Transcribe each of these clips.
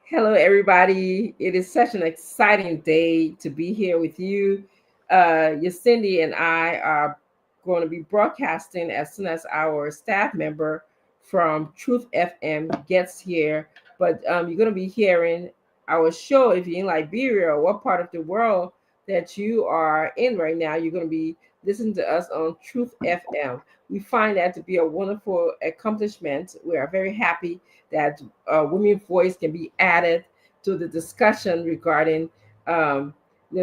Hello, everybody. It is such an exciting day to be here with you. Cindy and I are going to be broadcasting as soon as our staff member from Truth FM gets here. But you're going to be hearing our show if you're in Liberia or what part of the world that you are in right now. You're going to be listening to us on Truth FM. We find that to be a wonderful accomplishment. We are very happy that women's voice can be added to the discussion regarding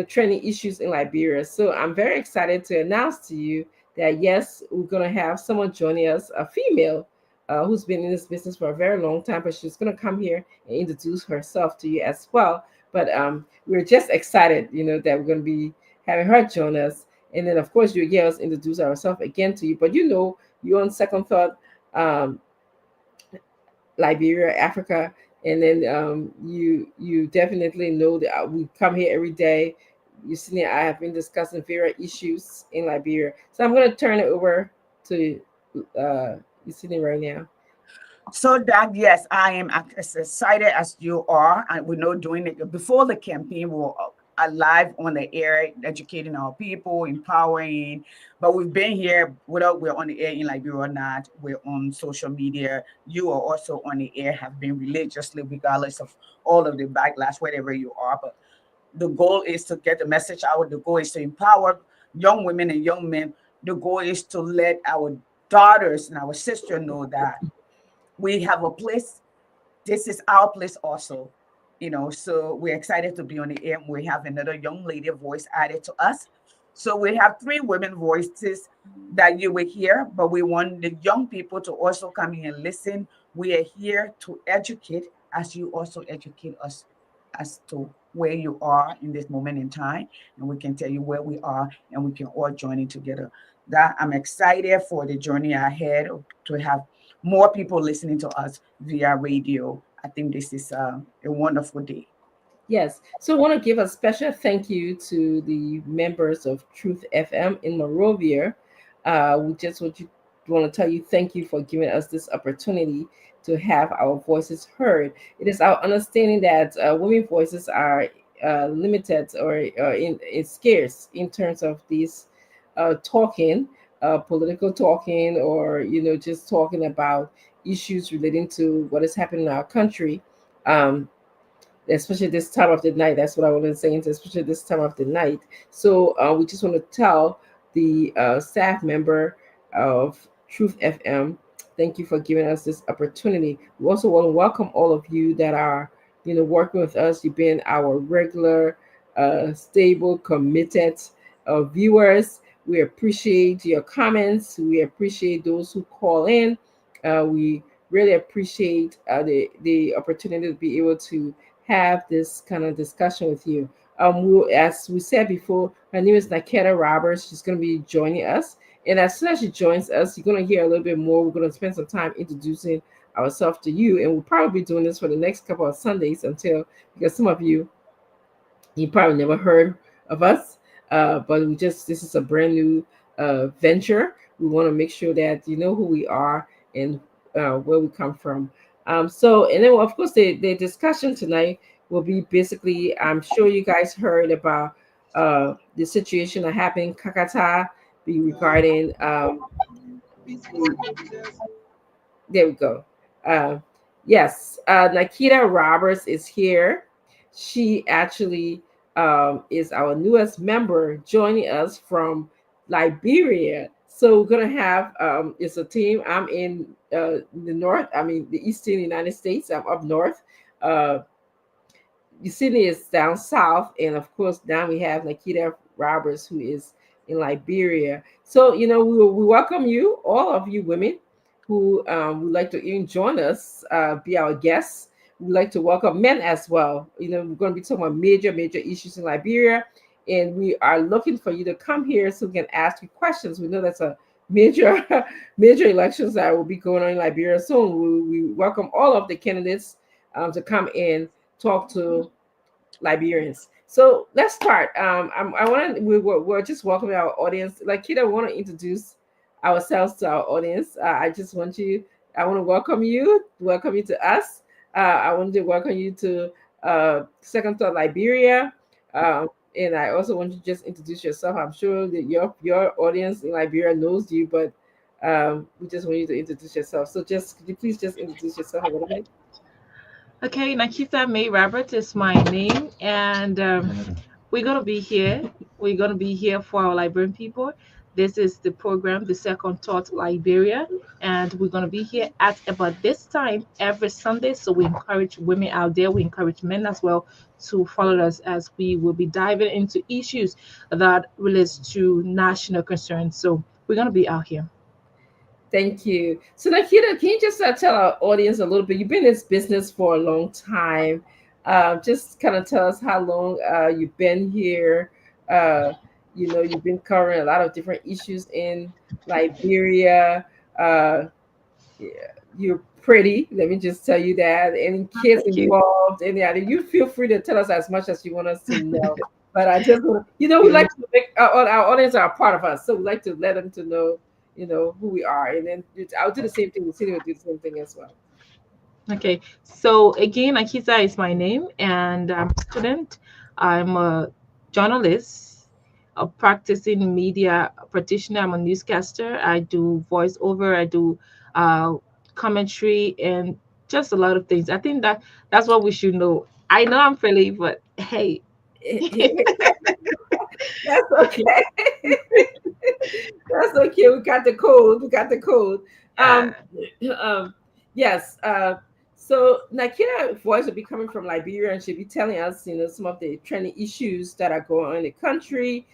training issues in Liberia. So I'm very excited to announce to you that yes, we're going to have someone joining us, a female who's been in this business for a very long time, but she's going to come here and introduce herself to you as well. But we're just excited, that we're going to be having her join us. And then, of course, you'll hear us introduce ourselves again to you. But you on second thought, Liberia, Africa, and then you definitely know that we come here every day. You see, I have been discussing various issues in Liberia, so I'm going to turn it over to you sitting right now. So that yes, I am as excited as you are. And we know doing it before the campaign, we were alive on the air, educating our people, empowering. But we've been here, whether we're on the air in Liberia or not, we're on social media. You are also on the air, have been religiously, regardless of all of the backlash, wherever you are. But the goal is to get the message out. The goal is to empower young women and young men. The goal is to let our daughters and our sisters know that we have a place. This is our place also, so we're excited to be on the air. We have another young lady voice added to us. So we have three women voices that you will hear, but we want the young people to also come in and listen. We are here to educate as you also educate us as to where you are in this moment in time, and we can tell you where we are, and we can all join in together. That I'm excited for the journey ahead to have more people listening to us via radio. I think this is a wonderful day. Yes. So I want to give a special thank you to the members of Truth FM in Monrovia. We just want to tell you thank you for giving us this opportunity to have our voices heard. It is our understanding that women's voices are limited or in scarce in terms of these talking, political talking, or just talking about issues relating to what is happening in our country. Um, Especially this time of the night. That's what I want to say, especially this time of the night. So we just want to tell the staff member of Truth FM, thank you for giving us this opportunity. We also want to welcome all of you that are, working with us. You've been our regular, stable, committed viewers. We appreciate your comments. We appreciate those who call in. We really appreciate the opportunity to be able to have this kind of discussion with you. As we said before, her name is Nakeda Roberts. She's going to be joining us. And as soon as she joins us, you're going to hear a little bit more. We're going to spend some time introducing ourselves to you. And we'll probably be doing this for the next couple of Sundays because some of you probably never heard of us. But this is a brand new venture. We want to make sure that you know who we are and where we come from. And then of course the discussion tonight will be basically, I'm sure you guys heard about the situation that happened in Kakata regarding there we go. Uh, yes, Nikita Roberts is here. She actually is our newest member joining us from Liberia. So we're gonna have it's a team. I'm in the north. I mean the eastern United States. I'm up north. Uh, Sydney is down south, and of course now we have Nikita Roberts who is in Liberia. So we welcome you, all of you women who would like to even join us, be our guests. We'd like to welcome men as well. We're going to be talking about major issues in Liberia, and we are looking for you to come here so we can ask you questions. We know that's a major major elections that will be going on in Liberia soon. We welcome all of the candidates to come in, talk to Liberians. So let's start. I want to. We're just welcoming our audience. Like Kita, we want to introduce ourselves to our audience. I just want you. I want to welcome you. Welcome you to us. I wanted to welcome you to Second Thought Liberia. And I also want you to just introduce yourself. I'm sure that your audience in Liberia knows you, but we just want you to introduce yourself. So just could you please just introduce yourself a little bit? Okay, Nakita May Robert is my name, and we're gonna be here. We're gonna be here for our Liberian people. This is the program, the Second Thought Liberia, and we're gonna be here at about this time every Sunday. So we encourage women out there, we encourage men as well to follow us as we will be diving into issues that relates to national concerns. So we're gonna be out here. Thank you. So, Nikita, can you just tell our audience a little bit? You've been in this business for a long time. Just kind of tell us how long you've been here. Uh, you've been covering a lot of different issues in Liberia. Uh, yeah, you're pretty. Let me just tell you that. Any kids Thank you. involved, any other, you feel free to tell us as much as you want us to know. But I just, we You. like to make our audience are a part of us, so we like to let them to know, who we are, and then I'll do the same thing. Lucinda will do the same thing as well. Okay, so again, Akisa is my name, and I'm a student. I'm a journalist, a practicing media practitioner. I'm a newscaster. I do voiceover. I do uh, commentary, and just a lot of things. I think that's what we should know. I know I'm Philly, but hey, That's okay. That's okay. We got the code. We got the code. Um, yeah, um, yes. So Nakira voice will be coming from Liberia, and she'll be telling us, some of the trending issues that are going on in the country.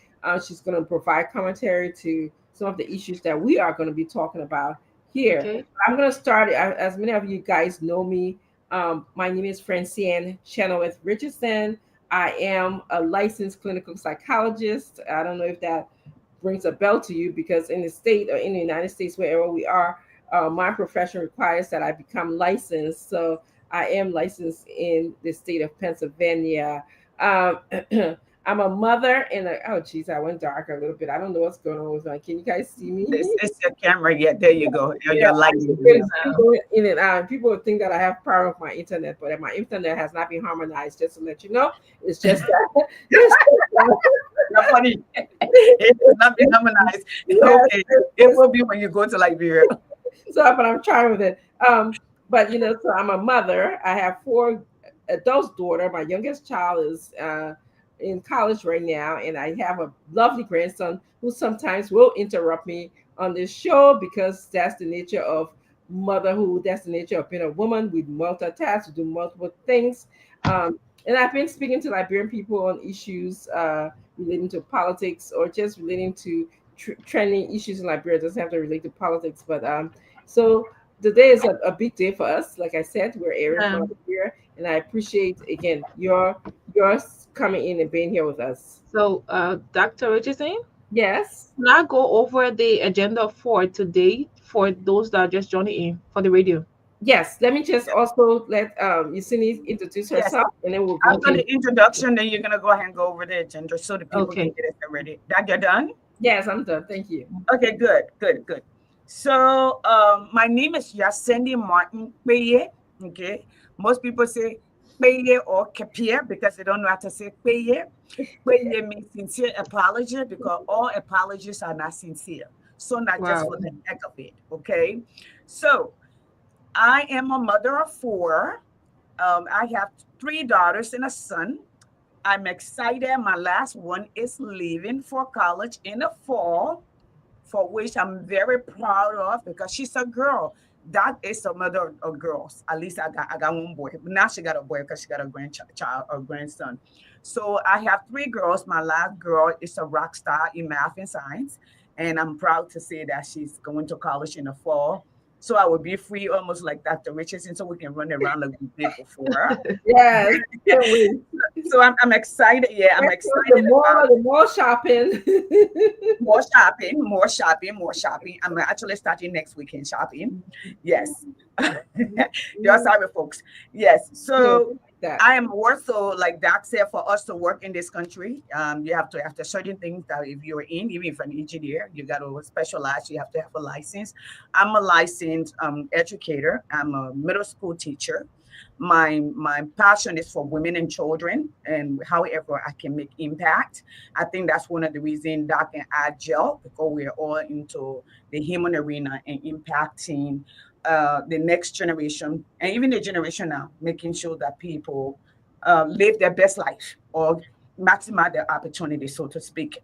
She's going to provide commentary to some of the issues that we are going to be talking about here. okay. I'm going to start. As many of you guys know me, my name is Francine Chenoweth Richardson. I am a licensed clinical psychologist. I don't know if that rings a bell to you because in the state or in the United States, wherever we are, my profession requires that I become licensed. So I am licensed in the state of Pennsylvania. Um, I'm a mother and oh geez, I went dark a little bit. I don't know what's going on with my. Can you guys see me? It's your camera. Yeah, there you go. Yeah, Your light. it's been going in and out. And people would think that I have power of my internet, but my internet has not been harmonized. Just to let you know, it's just that. It's You're funny. It has not been harmonized. yes, Okay, it will be when you go to Liberia. so but I'm trying with it. But so I'm a mother. I have four adult daughter. My youngest child is in college right now, and I have a lovely grandson who sometimes will interrupt me on this show because that's the nature of motherhood. That's the nature of being a woman. We multitask, we do multiple things. And I've been speaking to Liberian people on issues relating to politics or just relating to trending issues in Liberia. It doesn't have to relate to politics, but so today is a big day for us. Like I said, we're airing from Um, here, and I appreciate again yours coming in and being here with us. so, Dr. Richardson, Yes, now go over the agenda for today for those that are just joining in for the radio. yes. Let me just also let Yusini introduce Yes, herself, and then we'll go after in. the introduction, then you're gonna go ahead and go over the agenda so the people can Okay. get it ready. That you're done? Yes, I'm done. Thank you. Okay, good, good, good. So, my name is Yasendi Martin Peye. Okay, most people say Peye or Kapia because they don't know how to say Peye. Peye means sincere apology because all apologies are not sincere. So, not just Wow. for the heck of it. Okay, so I am a mother of four. I have three daughters and a son. I'm excited. My last one is leaving for college in the fall, for which I'm very proud of because she's a girl. That is a mother of girls. At least I got one boy. Now she got a boy because she got a grandchild or grandson. So I have three girls. My last girl is a rock star in math and science. And I'm proud to say that she's going to college in the fall. So I will be free almost like Dr. Richardson so we can run around like we did before. Yes, can't wait. So I'm excited. Yeah, I'm Yes, excited about the more shopping. more shopping, more shopping, more shopping. I'm actually starting next weekend shopping. Yes. You're sorry, folks. Yes. No, So like that. I am also, like Doc said, for us to work in this country, you have to have certain things that if you're in, even if an engineer, you got to specialize, you have to have a license. I'm a licensed educator. I'm a middle school teacher. My passion is for women and children, and however I can make impact. I think that's one of the reasons Doc and I gel, because we're all into the human arena and impacting the next generation and even the generation now, making sure that people live their best life or maximize their opportunity, so to speak.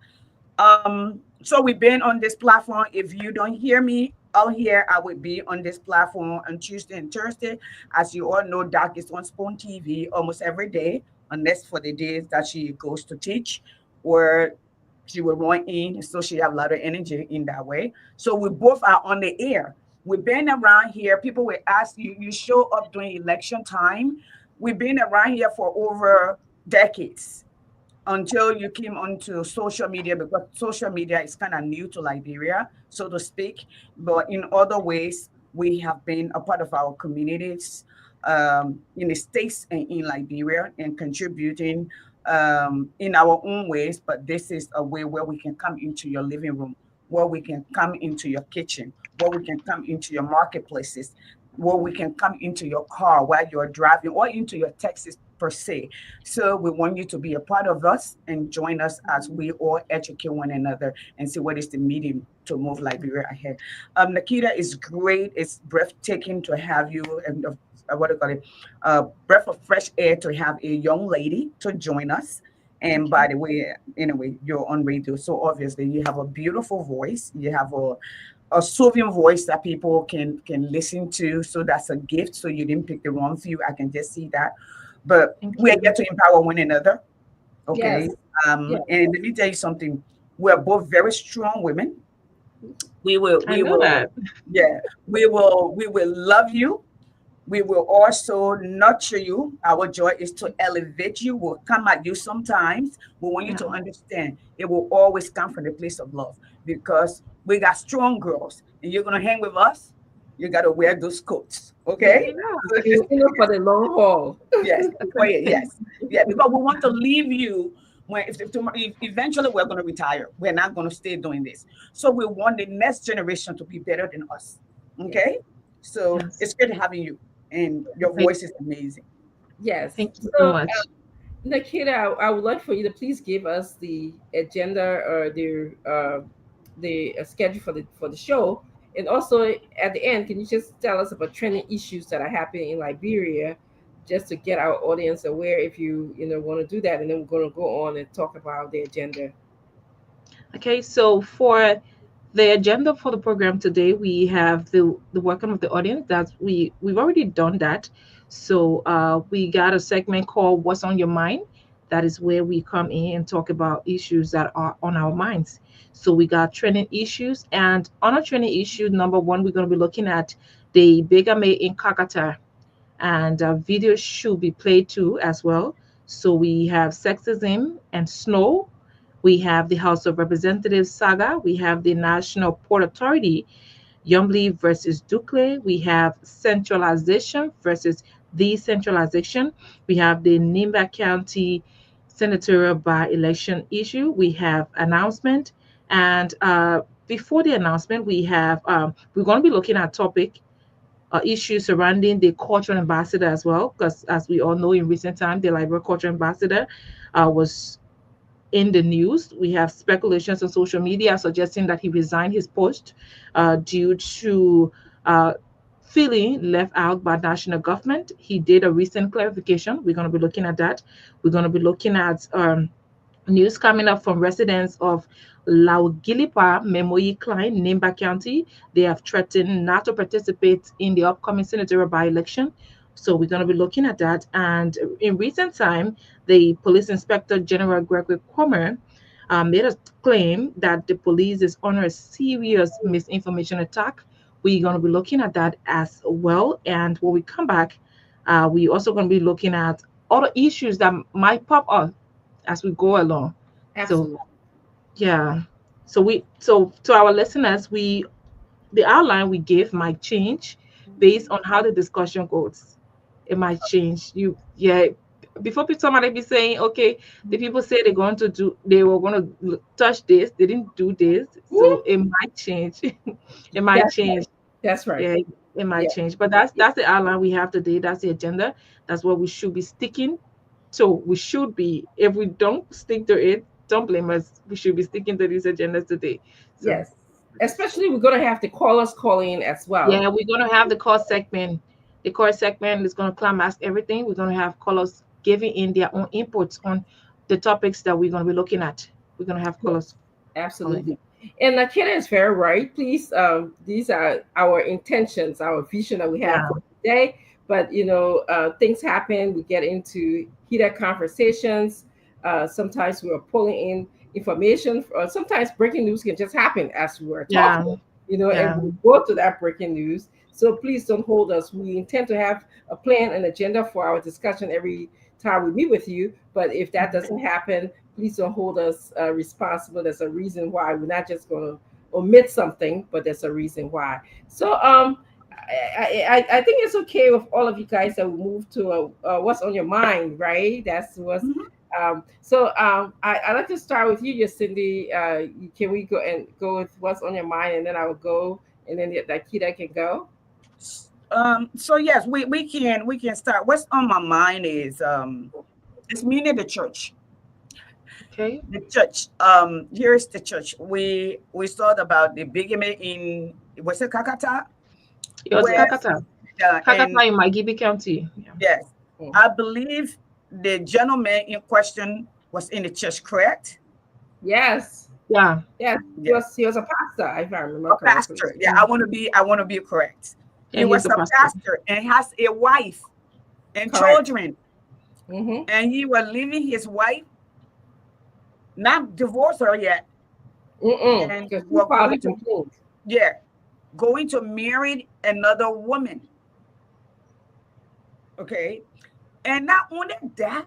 So we've been on this platform. If you don't hear me out here, I will be on this platform on Tuesday and Thursday. As you all know, Doc is on Spoon TV almost every day, unless for the days that she goes to teach, or she will run in, so she have a lot of energy in that way. So we both are on the air. We've been around here. People will ask you, you show up during election time. We've been around here for over decades until you came onto social media, because social media is kind of new to Liberia, so to speak. But in other ways, we have been a part of our communities in the States and in Liberia and contributing in our own ways. But this is a way where we can come into your living room, where we can come into your kitchen, where we can come into your marketplaces, where we can come into your car while you're driving, or into your taxis per se. So we want you to be a part of us and join us as we all educate one another and see what is the medium to move Liberia ahead. Nikita, is great. It's breathtaking to have you, and what do you call it? Breath of fresh air to have a young lady to join us. And by the way, anyway, you're on radio, so obviously you have a beautiful voice. You have a soothing voice that people can listen to. So that's a gift. So you didn't pick the wrong few. I can just see that. But Thank we are you. here to empower one another. Yes. Okay. Yeah. And let me tell you something. We're both very strong women. We will, I we know will, that. yeah, we will love you. We will also nurture you. Our joy is to elevate you. We'll come at you sometimes. We want you Yeah. to understand it will always come from the place of love, because we got strong girls and you're going to hang with us. You got to wear those coats. Yeah. I Okay. know. For the long haul. Yes. Oh, yeah, yes. Yeah. Because we want to leave you when, if eventually we're going to retire, we're not going to stay doing this. So we want the next generation to be better than us. Yes. Okay. So Yes. it's great having you, and your Thank, voice is amazing. Yes. thank you so So, much. Nikita, I would like for you to please give us the agenda or the schedule for the show, and also at the end, can you just tell us about trending issues that are happening in Liberia, just to get our audience aware, if you want to do that, and then we're going to go on and talk about the agenda. Okay, so for the agenda for the program today, we have the welcome of the audience. That we've already done that. So we got a segment called "What's on Your Mind." That is where we come in and talk about issues that are on our minds. So we got trending issues, and on our trending issue number one, we're going to be looking at the bigamy in Kakata, and videos should be played too as well. So we have sexism and snow. We have the House of Representatives saga. We have the National Port Authority, Yumble versus Ducle. We have centralization versus decentralization. We have the Nimba County senatorial by election issue. We have announcement. And before the announcement, we're going to be looking at topic issues surrounding the cultural ambassador as well, because as we all know, in recent time, the Liberal cultural ambassador was in the news. We have speculations on social media suggesting that he resigned his post due to uh, feeling left out by national government. He did a recent clarification. We're going to be looking at that. We're going to be looking at news coming up from residents of Laugilipa, Memoyi Klein, Nimba County. They have threatened not to participate in the upcoming senatorial by-election. So we're going to be looking at that. And in recent time, the Police Inspector General Gregory Comer made a claim that the police is under a serious misinformation attack. We're going to be looking at that as well. And when we come back, we also going to be looking at other issues that might pop up as we go along. So Absolutely. yeah. So to our listeners, the outline we give might change based on how the discussion goes. It might change. You yeah. Before somebody be saying, okay, the people say they were going to touch this, they didn't do this, so Woo! it might change. It might That's change. right. That's right. Yeah, It might Yeah. change, but that's the outline we have today. That's the agenda. That's what we should be sticking. So we should be. If we don't stick to it, don't blame us. We should be sticking to these agendas today. So Yes. Especially we're gonna have the callers call in as well. yeah, we're gonna have the core segment. The core segment is gonna climax everything. We're gonna have callers giving in their own inputs on the topics that we're gonna be looking at. We're gonna have callers calling. Absolutely. And Nakeda is very right. Please, these are our intentions, our vision that we have Yeah, for today. But things happen. We get into heated conversations. Sometimes we are pulling in information. Or sometimes breaking news can just happen as we are yeah, talking. And yeah. we go to that breaking news. So please don't hold us. We intend to have a plan and agenda for our discussion every time we meet with you. But if that doesn't happen, please don't hold us responsible. There's a reason why. We're not just going to omit something, but there's a reason why. So I think it's okay with all of you guys that we move to what's on your mind, right? That's what's. Mhm. I'd like to start with you, Cindy. Can we go with what's on your mind, and then I will go, and then Akita can go. So yes, we can start. What's on my mind is it's meaning the church. Okay. The church. Here's the church. We thought about the bigamy in was it Kakata? It was Where Kakata. and Kakata in Magibi County. Yeah. yes, Mm. I believe the gentleman in question was in the church, correct? Yes, Yeah. yes. He Yes. was he was a pastor, if I remember A correctly. pastor. Yeah, I Mm. want to be correct. Yeah, He he's was the a pastor. pastor and has a wife and Correct. children, Mm-hmm. and he was leaving his wife, not divorced her yet, Mm-mm. and Because he we're filed a going to, complaint. yeah, going to marry another woman. Okay. And not only that,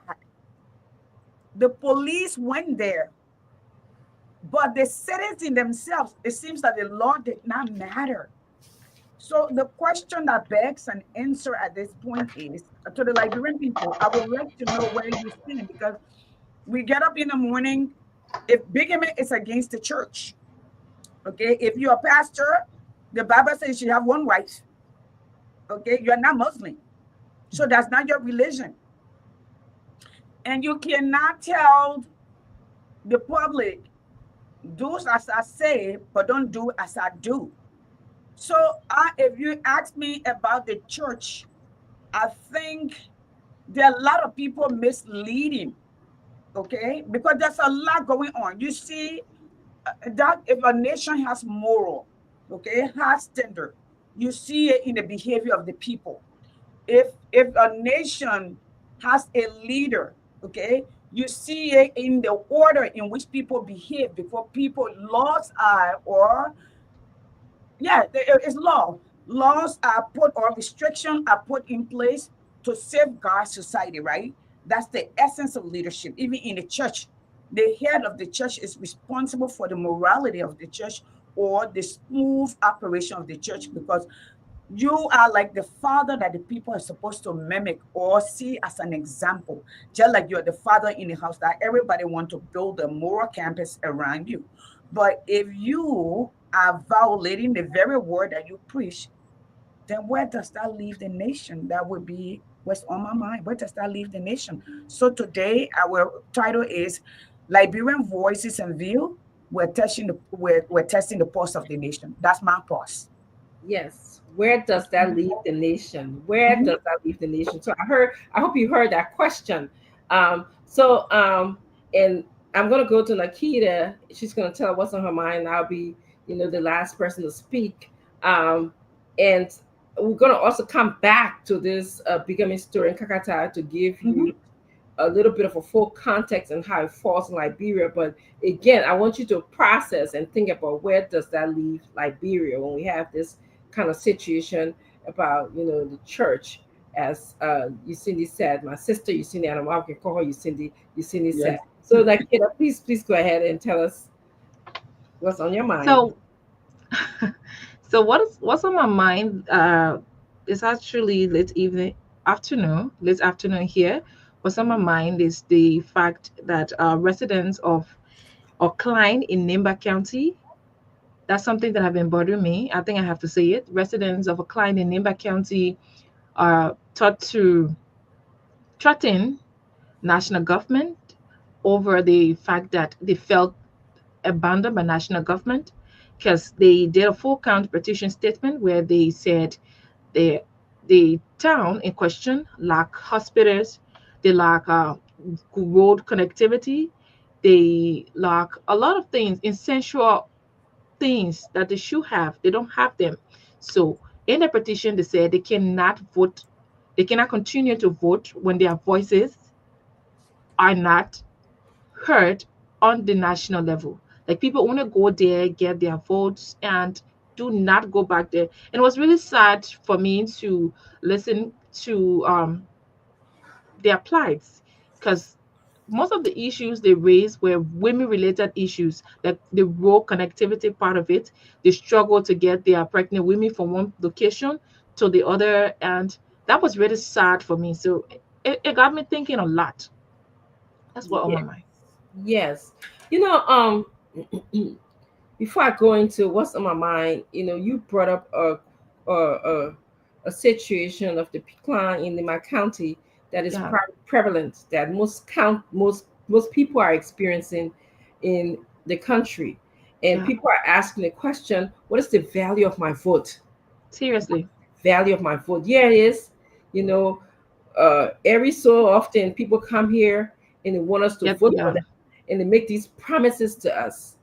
the police went there, but the citizens themselves, it seems that the law did not matter. So the question that begs an answer at this point is to the Liberian people, I would like to know where you stand because we get up in the morning. If bigamy is against the church, okay, if you're a pastor, the Bible says you have one wife, okay, you're not Muslim. So that's not your religion. And you cannot tell the public, do as I say, but don't do as I do. So if you ask me about the church, I think there are a lot of people misleading, okay? Because there's a lot going on. You see, that if a nation has moral, okay, has standard, you see it in the behavior of the people. If a nation has a leader, okay, you see it in the order in which people behave before people laws are or yeah, it's law. Laws are put or restrictions are put in place to safeguard society, right? That's the essence of leadership. Even in the church, the head of the church is responsible for the morality of the church or the smooth operation of the church because you are like the father that the people are supposed to mimic or see as an example, just like you're the father in the house that everybody want to build a moral campus around you. But if you are violating the very word that you preach, then where does that leave the nation? That would be what's on my mind. Where does that leave the nation? So today our title is Liberian Voices and View. We're testing the pulse of the nation. That's my pulse. Yes. Where does that leave the nation? Where Mhm. does that leave the nation? So I hope you heard that question. And I'm gonna go to Nakita. She's gonna tell what's on her mind. I'll be, the last person to speak. And we're gonna also come back to this bigamy story in Kakata to give Mhm. you a little bit of a full context and how it falls in Liberia. But again, I want you to process and think about where does that leave Liberia when we have this kind of situation about the church, as Cindy said, my sister Cindy, and I can call her Cindy Yes. said. So, like, please go ahead and tell us what's on your mind. So so what's on my mind is actually late afternoon here. What's on my mind is the fact that residents of Klein in Nimba County That's something that have been bothering me. I think I have to say it. Residents of a client in Nimba County are taught to threaten national government over the fact that they felt abandoned by national government because they did a full count petition statement where they said the the town in question lack hospitals, they lack road connectivity, they lack a lot of things, essential things that they should have. They don't have them. So in the petition, they said they cannot vote, they cannot continue to vote when their voices are not heard on the national level. Like people want to go there, get their votes, and do not go back there. And it was really sad for me to listen to their plights because most of the issues they raised were women related issues, like the rural connectivity part of it. They struggle to get their pregnant women from one location to the other. And that was really sad for me. So it got me thinking a lot. That's what on my Yes. mind. Yes. You know, before I go into what's on my mind, you brought up a situation of the decline in my county that is Yeah, prevalent, that most people are experiencing in the country, and yeah. people are asking the question, what is the value of my vote? Seriously. Value of my vote? Yeah, it is. You know, every so often people come here and they want us to Yep, vote for yeah. them, and they make these promises to us,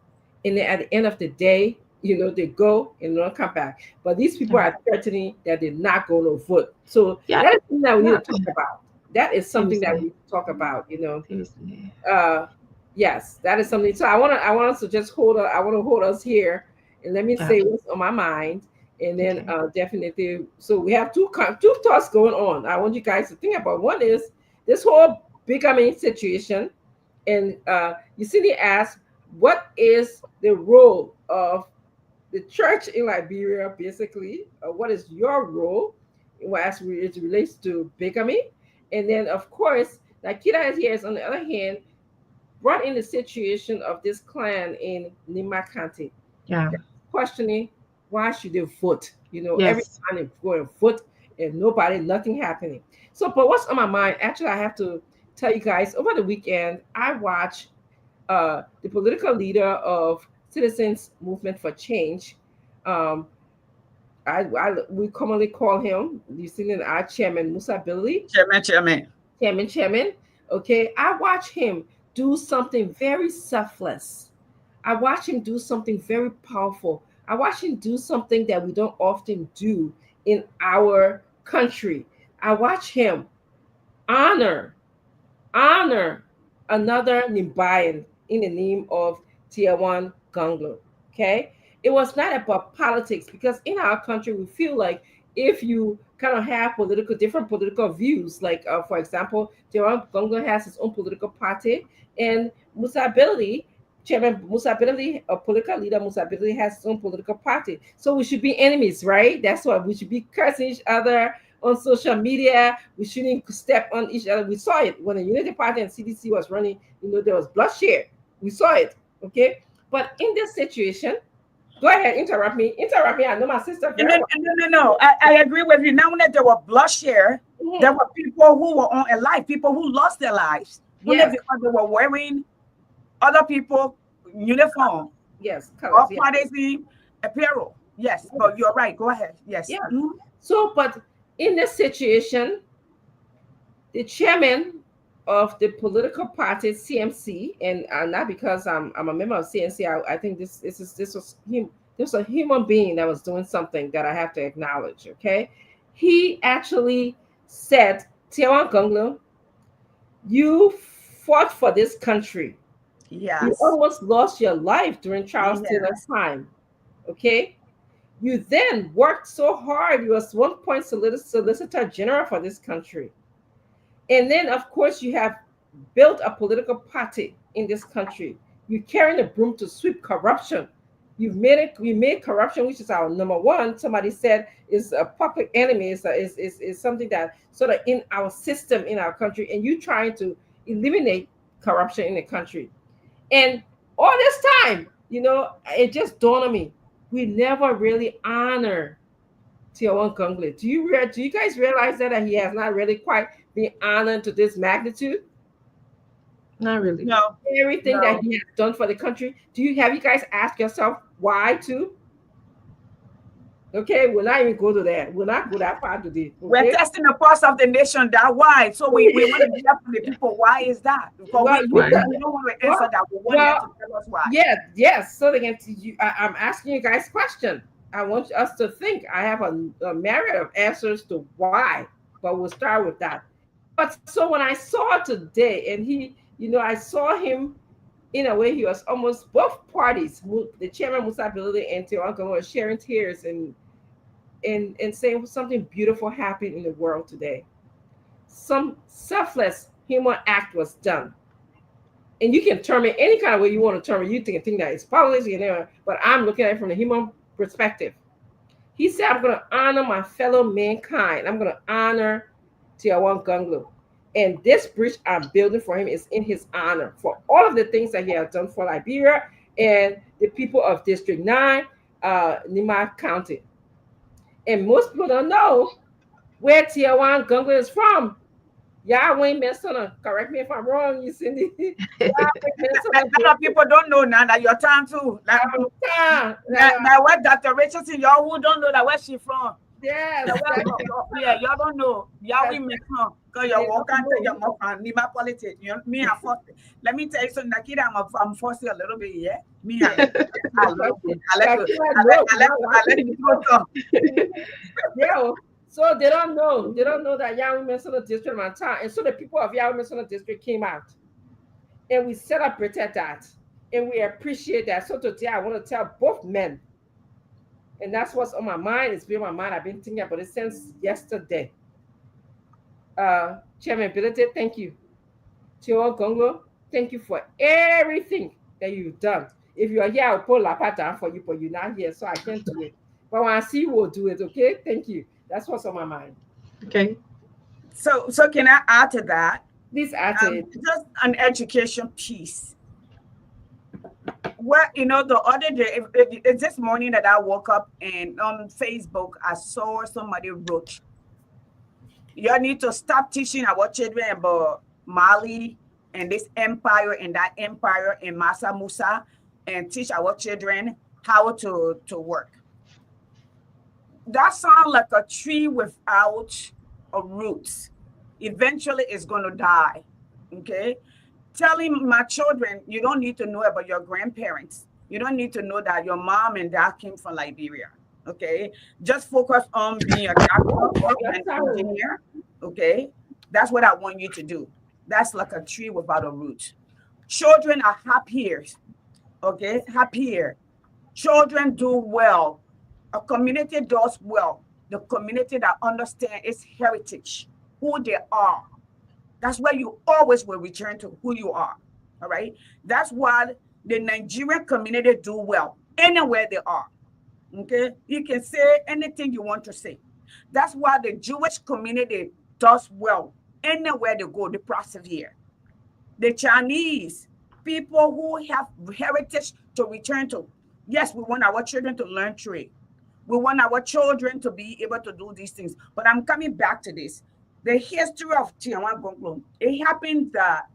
and then at the end of the day, they go and don't come back. But these people Yeah. are threatening that they're not going to vote. So Yeah. that is something that we Yeah. need to talk about. That is something that we Seriously. need to talk about. Seriously. Uh, yes, that is something. So I want us to just I want to hold us here, and let me Yeah. say what's on my mind, and then Okay. definitely. So we have two thoughts going on. I want you guys to think about. One is this whole bigamy situation, and you see, they ask, what is the role of the church in Liberia, basically? What is your role as it relates to bigamy? And then, of course, Nikita is here, is on the other hand, brought in the situation of this clan in Nima County, Yeah. questioning why should they vote? Every Yes. time they go and vote and nothing happening. So, but what's on my mind? Actually, I have to tell you guys, over the weekend, I watched the political leader of Citizens Movement for Change. Um, we commonly call him, you see, our chairman, Musa Billy, Chairman. chairman. Okay, I watch him do something very selfless. I watch him do something very powerful. I watch him do something that we don't often do in our country. I watch him honor honor another Nimbayan in the name of Tiawan Ganglo. Okay, it was not about politics, because in our country we feel like if you kind of have different political views, like for example, Tiawan Ganglo has his own political party, and Musa Billy, Chairman Musa Billy, a political leader, Musa Billy has his own political party. So we should be enemies, right? That's why we should be cursing each other on social media. We shouldn't step on each other. We saw it when the Unity Party and CDC was running. There was bloodshed. We saw it. Okay, but in this situation, go ahead, interrupt me. Interrupt me. I know my sister No, very no, well. no, no, no. I agree with you. Now that there were bloodshed, there Mhm. were people who were on alive, people who lost their lives only Yes, because they were wearing other people uniform yes, colors. or Yes, partisan apparel. Yes, but yes, you're right. Go ahead. Yes. yes. So, but in this situation, the chairman of the political party CMC, and not because I'm a member of CNC, I think this was him. This was a human being that was doing something that I have to acknowledge. Okay, he actually said, "Tiawan Gonglo, you fought for this country. You Yes. almost lost your life during Charles Taylor's Yes. time. Okay, you then worked so hard. You was one point solicitor general for this country. And then, of course, you have built a political party in this country. You're carrying a broom to sweep corruption. We made corruption, which is our number one. Somebody said is a public enemy, is something that sort of in our system in our country, and you trying to eliminate corruption in the country. And all this time, it just dawned on me. we never really honor Tiawan Gungle. Do you guys realize that he has not really quite been honored to this magnitude? Not really. No, Everything that no. he has done for the country. You guys asked yourself why too? Okay, we'll not even go to that. We'll not go that far today. We're Okay. testing the pulse of the nation. That why. So we want to hear from the people. Why is that? Because Well, Why? we don't want to answer well, that. We want them well, to tell us why. yeah, yes. So again, I'm asking you guys question. I want us to think. I have a myriad of answers to why, but we'll start with that. But so when I saw today, and I saw him in a way he was almost both parties, the chairman Musa Bilili and Tio Uncle were sharing tears and saying something beautiful happened in the world today. Some selfless human act was done, and you can term it any kind of way you want to term it. You can think that it's politics, but I'm looking at it from the human perspective. He said, I'm going to honor my fellow mankind. I'm going to honor Tiawan Gunglu. And this bridge I'm building for him is in his honor for all of the things that he has done for Liberia and the people of District 9, Nima County. And most people don't know where Tiawan Gunglu is from. Yahweh Mesona, correct me if I'm wrong, you Cindy. Yahweh A Mesona, lot of people don't know now that your time too. Now what Dr. Richardson, y'all who don't know that where she from. yes, Now, yeah, y'all don't know. Y'all we make fun. Because they you're walking don't to know. your mouth and Nima politics. Me and first. Let me tell you something, Nakita, I'm forced a little bit, yeah. Me and a little bit. I let you go some. Yeah. So they don't know. They don't know that Yahweh Minnesota District my town. And so the people of Yahweh Minnesota District came out. And we celebrated that. And we appreciate that. So today I want to tell both men. And that's what's on my mind. It's been on my mind. I've been thinking about it since yesterday. Chairman Bilete, thank you. Tio Gongo, thank you for everything that you've done. If you are here, I'll pull Lapa down for you, but you're not here, so I can't do it. But when I see you, we'll do it, okay? Thank you. That's what's on my mind. Okay. So can I add to that? Please add to it. Just an education piece. Well, the other day, it's this morning that I woke up and on Facebook, I saw somebody wrote, you need to stop teaching our children about Mali and this empire and that empire in Masa Musa and teach our children how to work. That sounds like a tree without a roots. Eventually, it's going to die. Okay? Telling my children, you don't need to know about your grandparents. You don't need to know that your mom and dad came from Liberia. Okay? Just focus on being a doctor or an engineer. Okay? That's what I want you to do. That's like a tree without a root. Children are happier. Okay? Happier. Children do well. A community does well. The community that understands its heritage, who they are. That's where you always will return to who you are. All right. That's why the Nigerian community do well anywhere they are. Okay. You can say anything you want to say. That's why the Jewish community does well anywhere they go. They persevere. The Chinese people who have heritage to return to. Yes, we want our children to learn trade. We want our children to be able to do these things. But I'm coming back to this. The history of Tiawan Gonglo, it happened that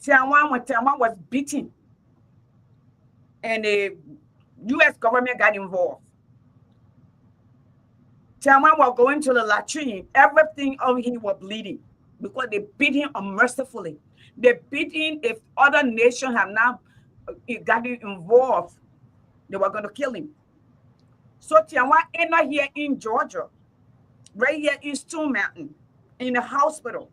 when Tiawan was beaten and the U.S. government got involved. Tiawan was going to the latrine. Everything of him was bleeding because they beat him unmercifully. They beat him. If other nations have now gotten involved, they were going to kill him. So Tiawan ended up here in Georgia, right here in Stone Mountain, in the hospital.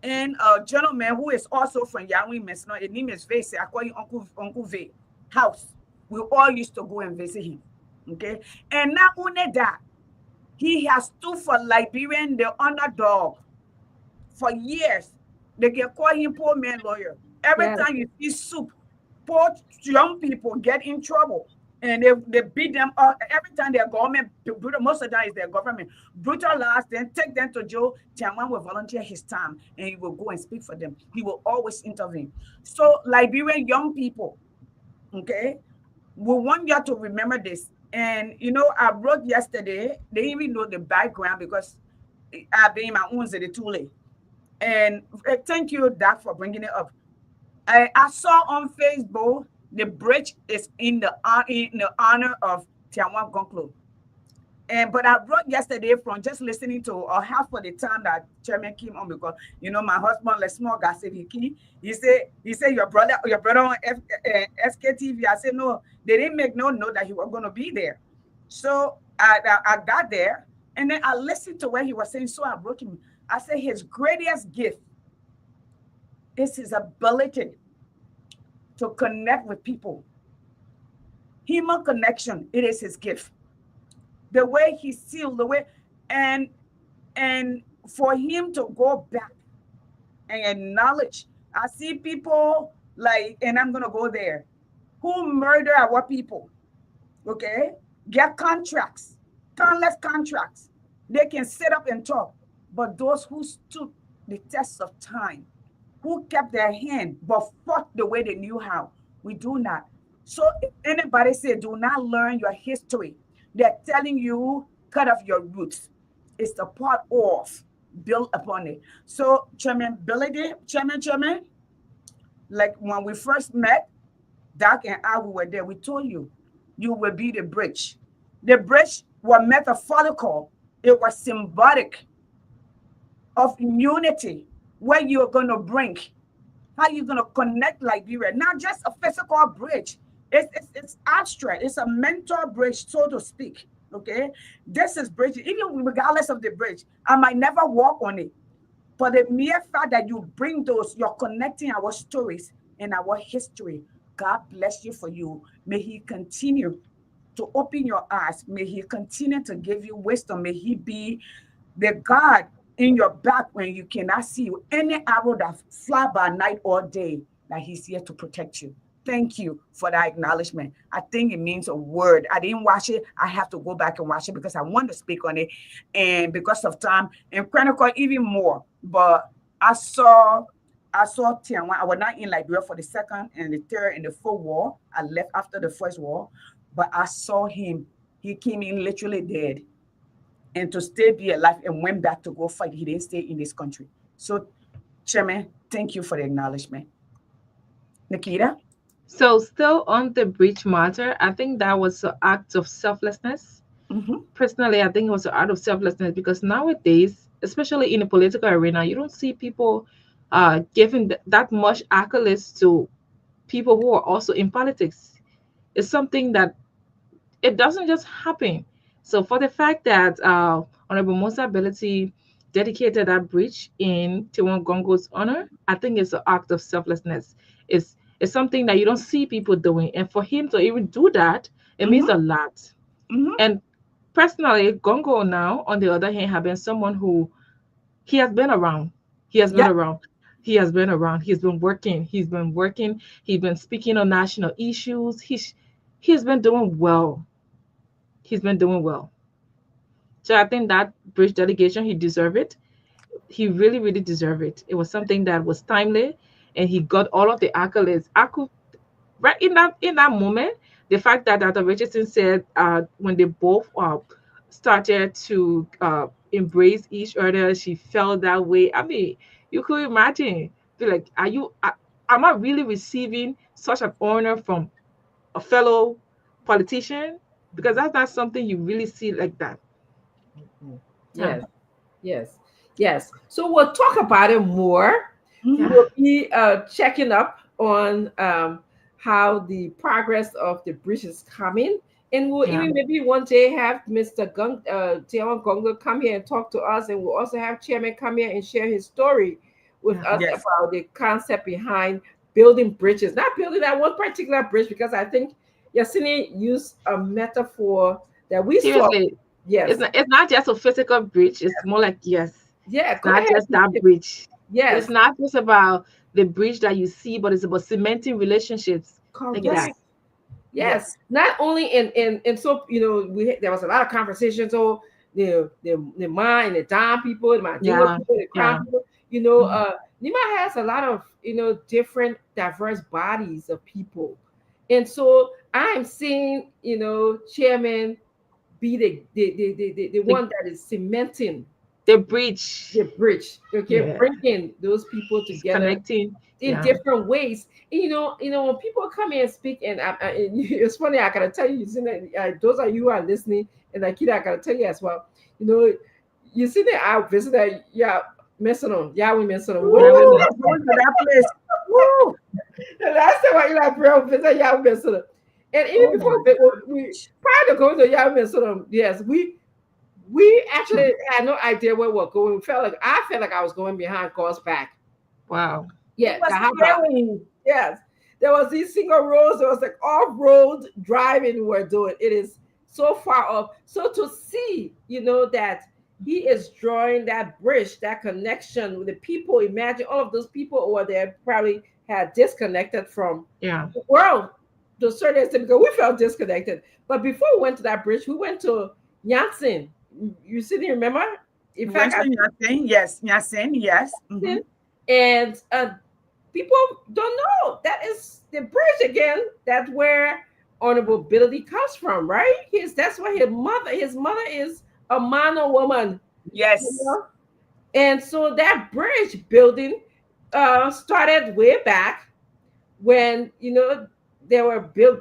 And a gentleman who is also from Yahweh Mesna, his name is Vese, I call him Uncle V, house. We all used to go and visit him. Okay. And not only that, he has stood for Liberian, the underdog, for years. They can call him poor man lawyer. Every time you see soup, poor young people get in trouble. And they beat them up every time their government, most of the time is their government, brutalize them, take them to jail. Tiawan will volunteer his time and he will go and speak for them. He will always intervene. So Liberian young people, okay, We want you to remember this. And you know, I wrote yesterday, they even know the background because I've been my own the too late. And thank you, Doc, for bringing it up. I saw on Facebook the bridge is in the honor of Tiawan Gonklo. And but I wrote yesterday from just listening to or half of the time that Chairman came on because you know my husband Les Small guy said he said your brother on SKTV. I said no, they didn't make no note that he was gonna be there. So I got there and then I listened to what he was saying. So I wrote him. I said his greatest gift is his ability to connect with people. Human connection, it is his gift. The way he sealed the way and and for him to go back and acknowledge. I see people like, and I'm gonna go there, who murder our people, okay? Get contracts, countless contracts. They can sit up and talk. But those who stood the test of time, who kept their hand but fought the way they knew how, we do not. So if anybody say do not learn your history, they're telling you cut off your roots. It's the part of build upon it. So Chairman Billy, Chairman, like when we first met, Doc and I, we were there. We told you, you will be the bridge. The bridge was metaphorical. It was symbolic of unity, where you're going to bring, how you're going to connect Liberia, not just a physical bridge. It's abstract. It's a mental bridge, so to speak. Okay, this is bridge. Even regardless of the bridge, I might never walk on it, but the mere fact that you bring those, you're connecting our stories and our history. God bless you for you. May He continue to open your eyes. May He continue to give you wisdom. May He be the God in your back when you cannot see you. Any arrow that fly by night or day, that He's here to protect you. Thank you for that acknowledgement. I think it means a word. I didn't watch it. I have to go back and watch it because I want to speak on it. And because of time and Chronicle even more. But I saw Tianwan. I was not in Liberia for the second and the third and the fourth war. I left after the first war. But I saw him. He came in literally dead and to stay be alive and went back to go fight. He didn't stay in this country. So, Chairman, thank you for the acknowledgement. Nikita? So, still on the bridge matter, I think that was an act of selflessness. Mm-hmm. Personally, I think it was an act of selflessness because nowadays, especially in the political arena, you don't see people giving that much accolades to people who are also in politics. It's something that it doesn't just happen. So for the fact that Honorable Musa Ability dedicated that bridge in Tiwan Gongo's honor, I think it's an act of selflessness. It's something that you don't see people doing, and for him to even do that, it means Mm-hmm. a lot. Mm-hmm. And personally, Gongo now, on the other hand, have been someone who he has been around. He has been Yeah. around. He has been around. He's been working. He's been working. He's been speaking on national issues. He's been doing well. He's been doing well. So I think that bridge delegation, he deserved it. He really, really deserved it. It was something that was timely, and he got all of the accolades. I could right in that moment, the fact that Dr. Richardson said when they both started to embrace each other, she felt that way. I mean, you could imagine, be like, am I really receiving such an honor from a fellow politician? Because that's not something you really see like that. Mhm. Yeah, Yes, yes, yes. So we'll talk about it more. yeah, Mm-hmm. We'll be checking up on how the progress of the bridge is coming. And we'll yeah, even maybe one day have Mr. Tiawan Gongo come here and talk to us. And we'll also have Chairman come here and share his story with yeah. us Yes. about the concept behind building bridges. Not building that one particular bridge, because I think Yasini used a metaphor that we saw. Seriously, it's Yes, not just a physical bridge. It's more like, yes, yeah, it's go not just that ahead. bridge. It's Yes, not just about the bridge that you see, but it's about cementing relationships like Yes. that. correct. Yes, Yes. not only in so there was a lot of conversations. Oh, the Ma and the Don people, the Mandingo Yeah, people, the Crown yeah, people. mhm, Nima has a lot of different diverse bodies of people, And so I'm seeing, chairman be the The one that is cementing the bridge. the bridge, okay, Yeah. bringing those people It's together connecting. in Yeah. different ways. And, when people come here and speak, and it's funny, I gotta tell you, those of you who are listening, and Akita, I gotta tell you as well, you know, you see that I visited, yeah, Mesonum, Yahweh Mesonum. Yeah, Woo! women. I'm going to that place. Woo! The last time I Eli Brown visit Yahweh Mesonum, and even Oh before my we gosh. prior to going to Yahweh Mesonum, yes, we actually had no idea where we were going. I felt like I was going behind God's back. Wow. It Yeah, was Kahaba. scary. Yes, there was these single roads. There was like off-road driving we're doing. It is so far off. So to see, that he is drawing that bridge, that connection with the people. Imagine all of those people over there probably had disconnected from Yeah. the world to a certain extent because we felt disconnected. But before we went to that bridge, we went to Yanson. You still remember? In You fact, went I to Yasin, yes. Yasin, yes. think, and people don't know that is the bridge again. That's where honorable ability comes from, right? That's why his mother is a man or woman, you Yes. know? And so that bridge building started way back when they were built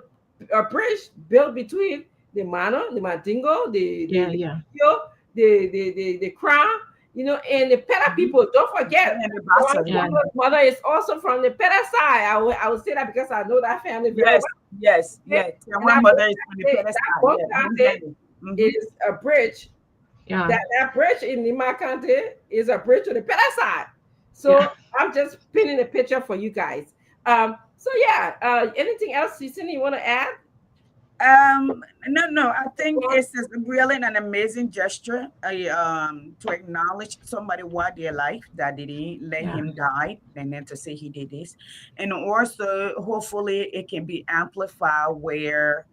a bridge built between the Mano, the Mandingo, Yeah. Yeah. Kio, the Crown, and the Peta Mhm. people. Don't forget, And the Bassa, yeah. Yeah. Juan's mother is also from the Peta side. I would say that because I know that family very Yes, well. yes, Okay? yes. Yeah, And my mother is from the that pedestal. Yeah. Boncante Mm-hmm. is a bridge. Yeah. That bridge in Lima County is a bridge to the Peta side. Yeah. So I'm just painting a picture for you guys. So yeah, anything else, Cecily, you want to add? No, no. I think it's just really an amazing gesture. To acknowledge somebody what their life that they didn't let Yeah. him die, and then to say he did this, and also hopefully it can be amplified where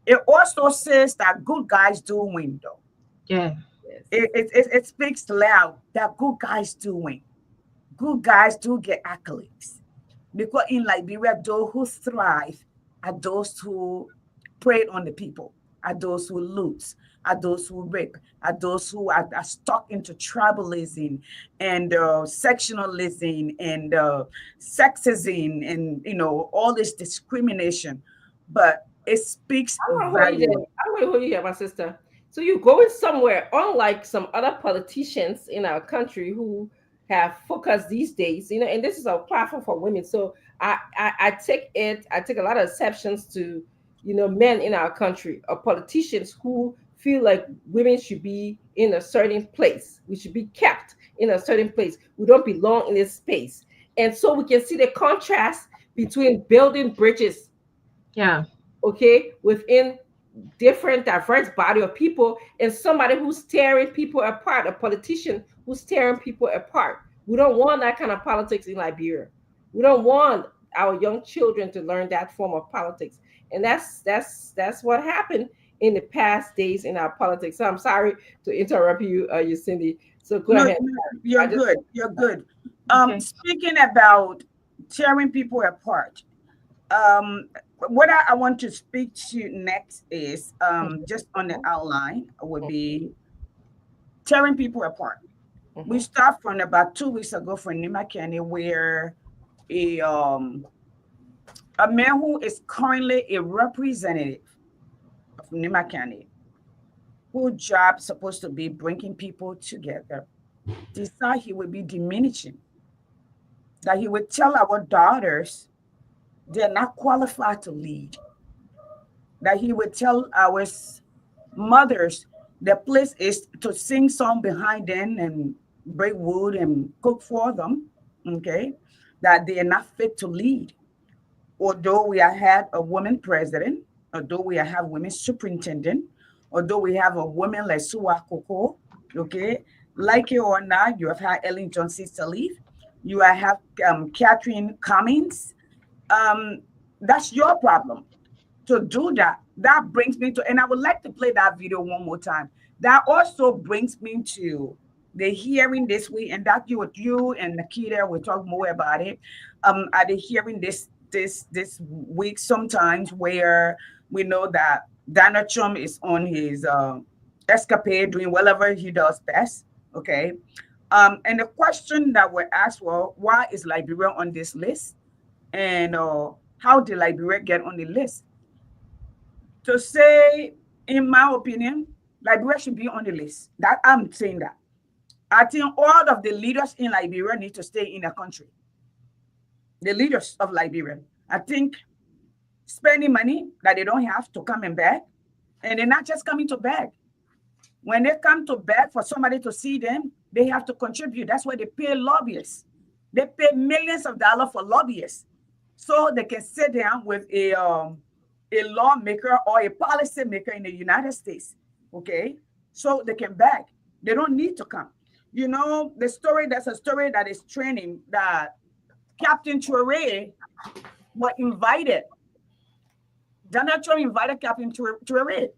it also says that good guys do win, though. Yeah. Yes. It speaks loud that good guys do win. Good guys do get accolades. Because in Liberia, those who thrive are those who prey on the people, are those who loot, are those who rape, are those who are stuck into tribalism and sectionalism and sexism and all this discrimination. But it speaks I'm gonna hold you there. value. I'm gonna hold you here, my sister. So you're going somewhere, unlike some other politicians in our country who have focused these days, and this is a platform for women. So I take a lot of exceptions to, men in our country or politicians who feel like women should be in a certain place. We should be kept in a certain place. We don't belong in this space. And so we can see the contrast between building bridges, Yeah. okay, within different diverse body of people, and somebody who's tearing people apart, a politician who's tearing people apart. We don't want that kind of politics in Liberia. We don't want our young children to learn that form of politics. And that's what happened in the past days in our politics. So I'm sorry to interrupt you, Cindy. So go No, ahead. no, you're I just good. You're good. Okay. Speaking about tearing people apart, um, what I want to speak to next is just on the outline would be tearing people apart. We Mhm. start from about 2 weeks ago from Nima County, where a um a man who is currently a representative of Nima County, whose job supposed to be bringing people together, decide he will be diminishing, that he would tell our daughters they're not qualified to lead, that he would tell our mothers the place is to sing song behind them and break wood and cook for them, okay, that they are not fit to lead. Although we have had a woman president, although we have women superintendent, although we have a woman like Suwa Koko, okay, like it or not, you have had Ellen Johnson Sirleaf, you have Catherine Cummings. Um, that's your problem to do that. That brings me to, and I would like to play that video one more time. That also brings me to the hearing this week, and that you and Nikita will talk more about it. At the hearing this this week sometimes where we know that Donald Trump is on his escapade doing whatever he does best. Okay. And the question that we're asked, well, why is Liberia on this list? And how did Liberia get on the list? To say, in my opinion, Liberia should be on the list. That I'm saying that. I think all of the leaders in Liberia need to stay in the country. The leaders of Liberia. I think spending money that they don't have to come and beg, and they're not just coming to beg. When they come to beg for somebody to see them, they have to contribute. That's why they pay lobbyists. They pay millions of dollars for lobbyists, so they can sit down with a lawmaker or a policy maker in the United States. Okay, so they can beg. They don't need to come. You know the story. That's a story that is trending that Captain Traore was invited. Donald Trump invited Captain Traore.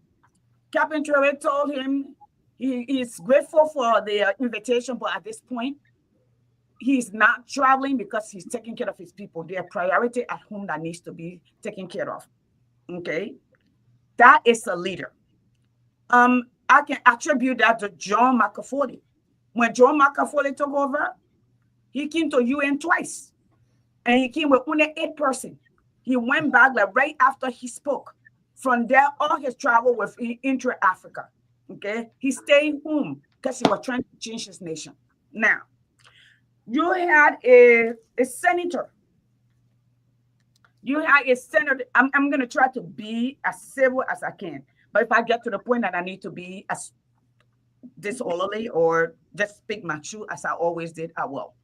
Captain Traore told him he is grateful for the invitation, but at this point, he's not traveling because he's taking care of his people. Their priority at home that needs to be taken care of. Okay, that is a leader. I can attribute that to John McAfee. When John McAfee took over, he came to UN twice, and he came with only 8 persons. He went back like right after he spoke. From there, all his travel was intra Africa. Okay, he stayed home because he was trying to change his nation. Now, you had a senator. You had a senator. I'm going to try to be as civil as I can. But if I get to the point that I need to be as disorderly or just speak my truth as I always did, I will.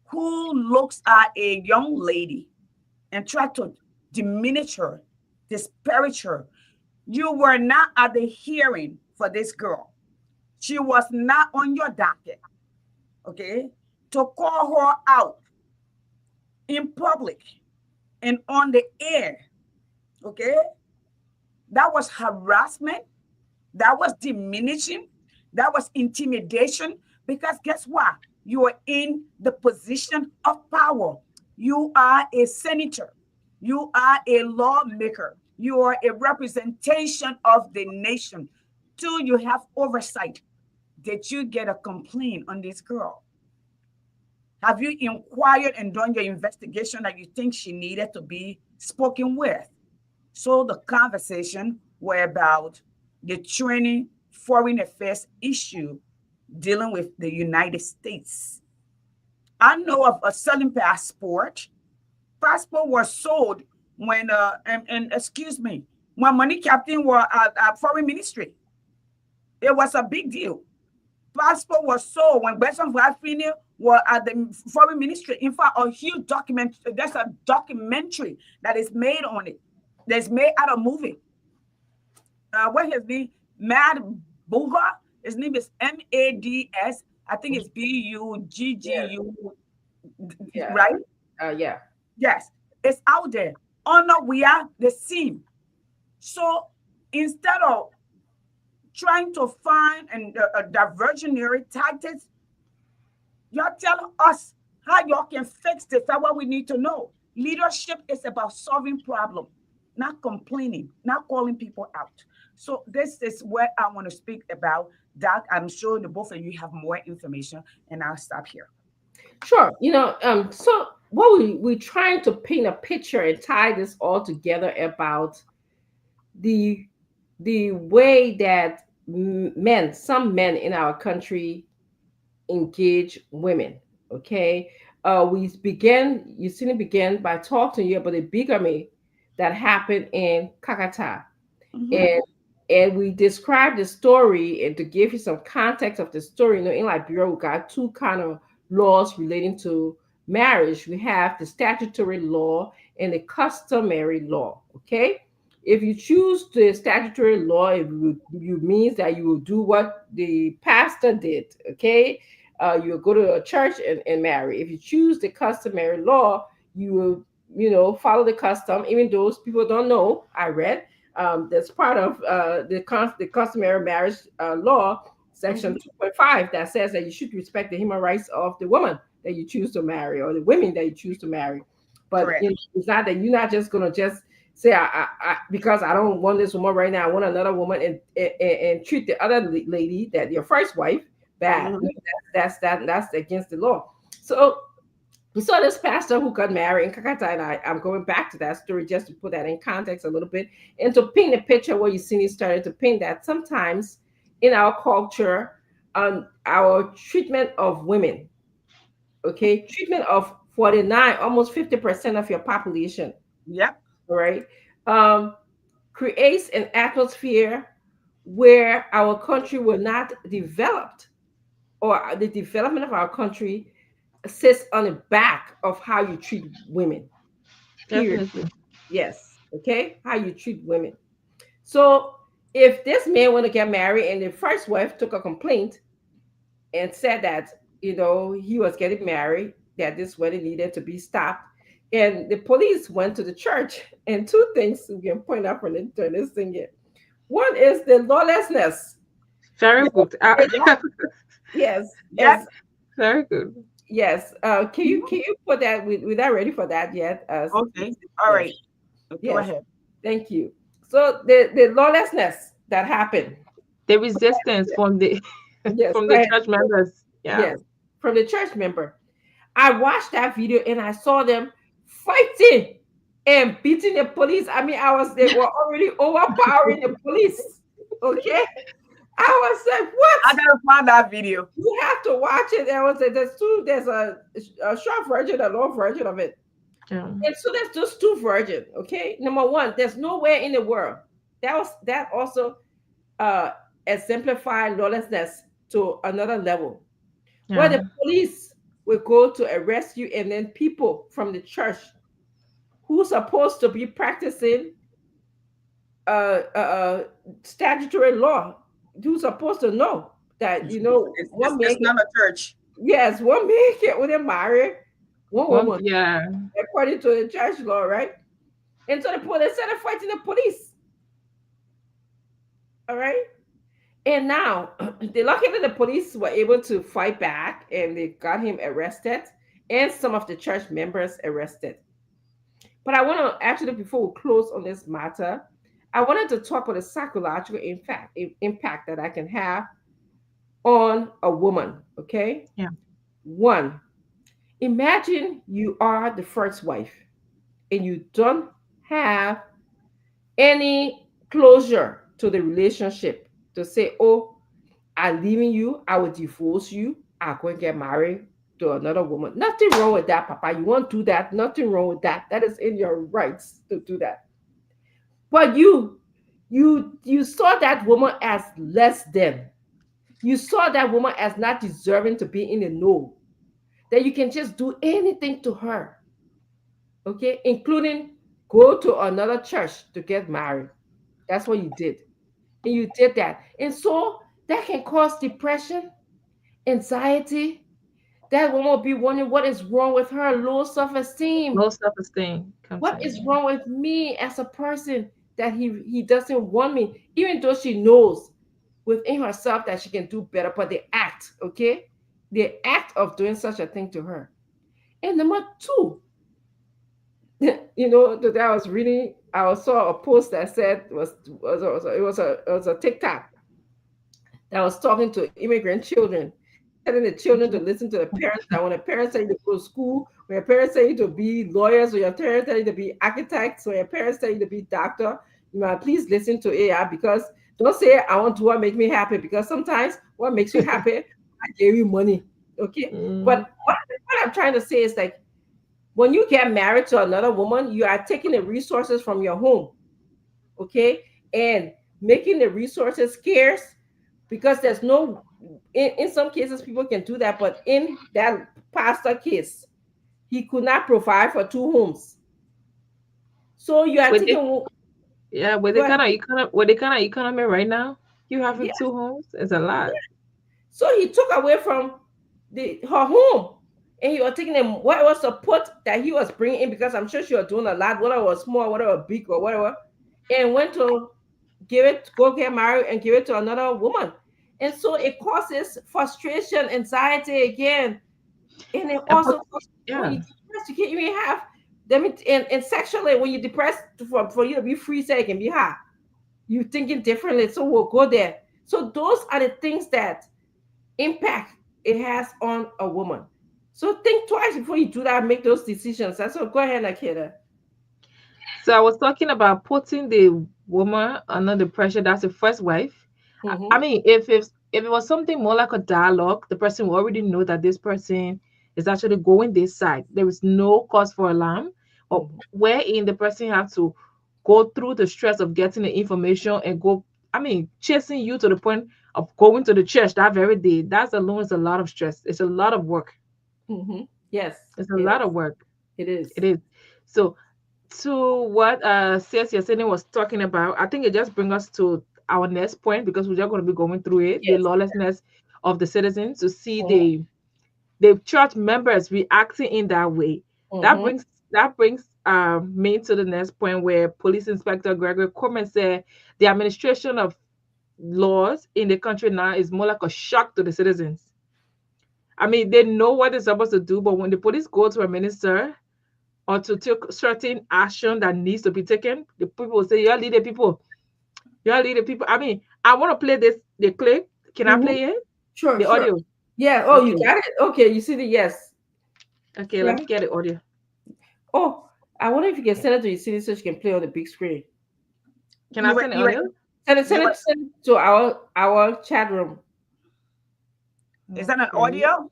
Who looks at a young lady and try to diminish her, disparage her? You were not at the hearing for this girl. She was not on your docket, okay? To call her out in public and on the air, okay? That was harassment. That was diminishing. That was intimidation. Because guess what? You are in the position of power. You are a senator. You are a lawmaker. You are a representation of the nation. Two, you have oversight. Did you get a complaint on this girl? Have you inquired and done your investigation that you think she needed to be spoken with? So the conversation were about the training foreign affairs issue dealing with the United States. I know of a selling passport. Passport was sold when, and excuse me, when Money Captain were at foreign ministry. It was a big deal. Passport was sold when Besson Vlafini were at the foreign ministry. In fact, a huge document, there's a documentary that is made on it. That's made out of movie. What his name? Mad Buga. His name is Mads. I think it's Buggu. Yeah. Right? Yeah. Yes. It's out there. Honor, we are the same. So instead of trying to find and diversionary tactics, y'all tell us how y'all can fix this. That's what we need to know. Leadership is about solving problems, not complaining, not calling people out. So this is what I want to speak about. That I'm sure the both of you have more information, and I'll stop here. Sure. So what we're trying to paint a picture and tie this all together about the way that some men in our country engage women. Okay. You see, began by talking to you about the bigamy that happened in Kakata. Mhm. And we described the story, and to give you some context of the story, in Liberia, we got two kind of laws relating to marriage. We have the statutory law and the customary law. Okay. If you choose the statutory law, you means that you will do what the pastor did. Okay. You'll go to a church and marry. If you choose the customary law, you will, follow the custom, even those people don't know. I read that's part of the customary marriage law, section Mhm. 2.5, that says that you should respect the human rights of the woman that you choose to marry or the women that you choose to marry. But Correct. it's not that you're not just gonna just say because I don't want this woman right now, I want another woman, and treat the other lady, that your first wife, bad. No, Mhm. that's against the law. So we saw this pastor who got married in Kakata, and I'm going back to that story just to put that in context a little bit and to paint a picture where you see me started to paint that sometimes in our culture, our treatment of women, okay, treatment of 49, almost 50% of your population, Yep. all right, um, creates an atmosphere where our country will not developed, or the development of our country sits on the back of how you treat women. Period. Definitely. Yes. Okay. How you treat women. So if this man want to get married and the first wife took a complaint and said that, he was getting married, that this wedding needed to be stopped, and the police went to the church, and two things we can point out from this thing here. One is the lawlessness. Very good. Yep. Yes. Yep. Very good. Yes. Can you Mhm. put that? We're not ready for that yet. Okay. All Yes. right. Go Yes. ahead. Thank you. So the lawlessness that happened. The resistance from the Yes. from Go the ahead. church members. Yeah. Yes. From the church member. I watched that video and I saw them fighting and beating the police. I mean, they were already overpowering the police. Okay. I was like, what? I gotta find that video. You have to watch it. There's a short version, a long version of it. Yeah. And so there's just two versions. Okay. Number one, there's nowhere in the world that also uh exemplified lawlessness to another level, where Yeah. the police will go to arrest you, and then people from the church who's supposed to be practicing statutory law, who's supposed to know that, one man It's can, not a church. yes, one man can only marry one One. woman Yeah. according to the church law, right? And so the police started fighting the police. All right. And now, luckily, the police were able to fight back and they got him arrested and some of the church members arrested. But I want to actually, before we close on this matter, I wanted to talk about the psychological impact that I can have on a woman. Okay. Yeah. One, imagine you are the first wife and you don't have any closure to the relationship to say, oh, I'm leaving you, I will divorce you, I'm going to get married to another woman. Nothing wrong with that, Papa. You won't do that. Nothing wrong with that. That is in your rights to do that. But you saw that woman as less than. You saw that woman as not deserving to be in the know. That you can just do anything to her, okay, including go to another church to get married. That's what you did. And you did that. And so that can cause depression, anxiety. That woman will be wondering what is wrong with her, low self-esteem. Low self-esteem comes What in. is wrong with me as a person that he doesn't want me, even though she knows within herself that she can do better, but the act, okay? The act of doing such a thing to her. And number two, today I was reading, I saw a post that said it was a TikTok that was talking to immigrant children, telling the children to listen to the parents. That when the parents tell you to go to school, when your parents tell you to be lawyers, when your parents tell you to be architects, when your parents tell you to be doctor, please listen to AI, because don't say I want to what make me happy, because sometimes what makes you happy, I gave you money. Okay. But Mm. what I'm trying to say is, like, when you get married to another woman, you are taking the resources from your home, okay, and making the resources scarce, because there's no, in some cases people can do that, but in that pastor case, he could not provide for two homes. So you are With the taking, yeah, with go the ahead. kind of with the kind of economy right now, you having Yeah. two homes is a lot. So he took away from her home, and he was taking them what was support that he was bringing in, because I'm sure she was doing a lot, whether it was small, whether it was big, or whatever, and went to go get married and give it to another woman. And so it causes frustration, anxiety again. And it And also, when yeah, you depressed, you can't even have I mean, and sexually, when you're depressed, for you to be free, say it can be hard. You thinking differently, so we'll go there. So those are the things that impact it has on a woman. So think twice before you do that. Make those decisions. That's so. Go ahead, Akira. So I was talking about putting the woman under the pressure. That's the first wife. I Mm-hmm. mean, if it was something more like a dialogue, the person will already know that this person is actually going this side. There is no cause for alarm, or Mm-hmm. wherein the person have to go through the stress of getting the information and go. I mean, chasing you to the point of going to the church that very day. That's alone is a lot of stress. It's a lot of work. Mm-hmm. Yes. It's a lot Yes. of work. It is. It is. So to what Sis Yasini was talking about, I think it just brings us to our next point because we're just going to be going through it, the Yes. lawlessness of the citizens, to see Mm-hmm. the church members reacting in that way. That Mm-hmm. brings that brings me to the next point where Police Inspector Gregory Coleman said the administration of laws in the country now is more like a shock to the citizens. I mean, they know what they're supposed to do, but when the police go to a minister or to take certain action that needs to be taken, the people will say, "Y'all lead the people. Y'all lead the people." I mean, I want to play this. The clip. Can I Mm-hmm. play it? Sure. The Sure. audio. Yeah. Oh, you Okay. got it. Okay. You see the yes. Okay. Let Yeah. me get the audio. Oh, I wonder if you can send it to your city so she can play on the big screen. Can I You were send the you were audio? Send it. you Send were it. Send it to our chat room. is that an Okay. audio?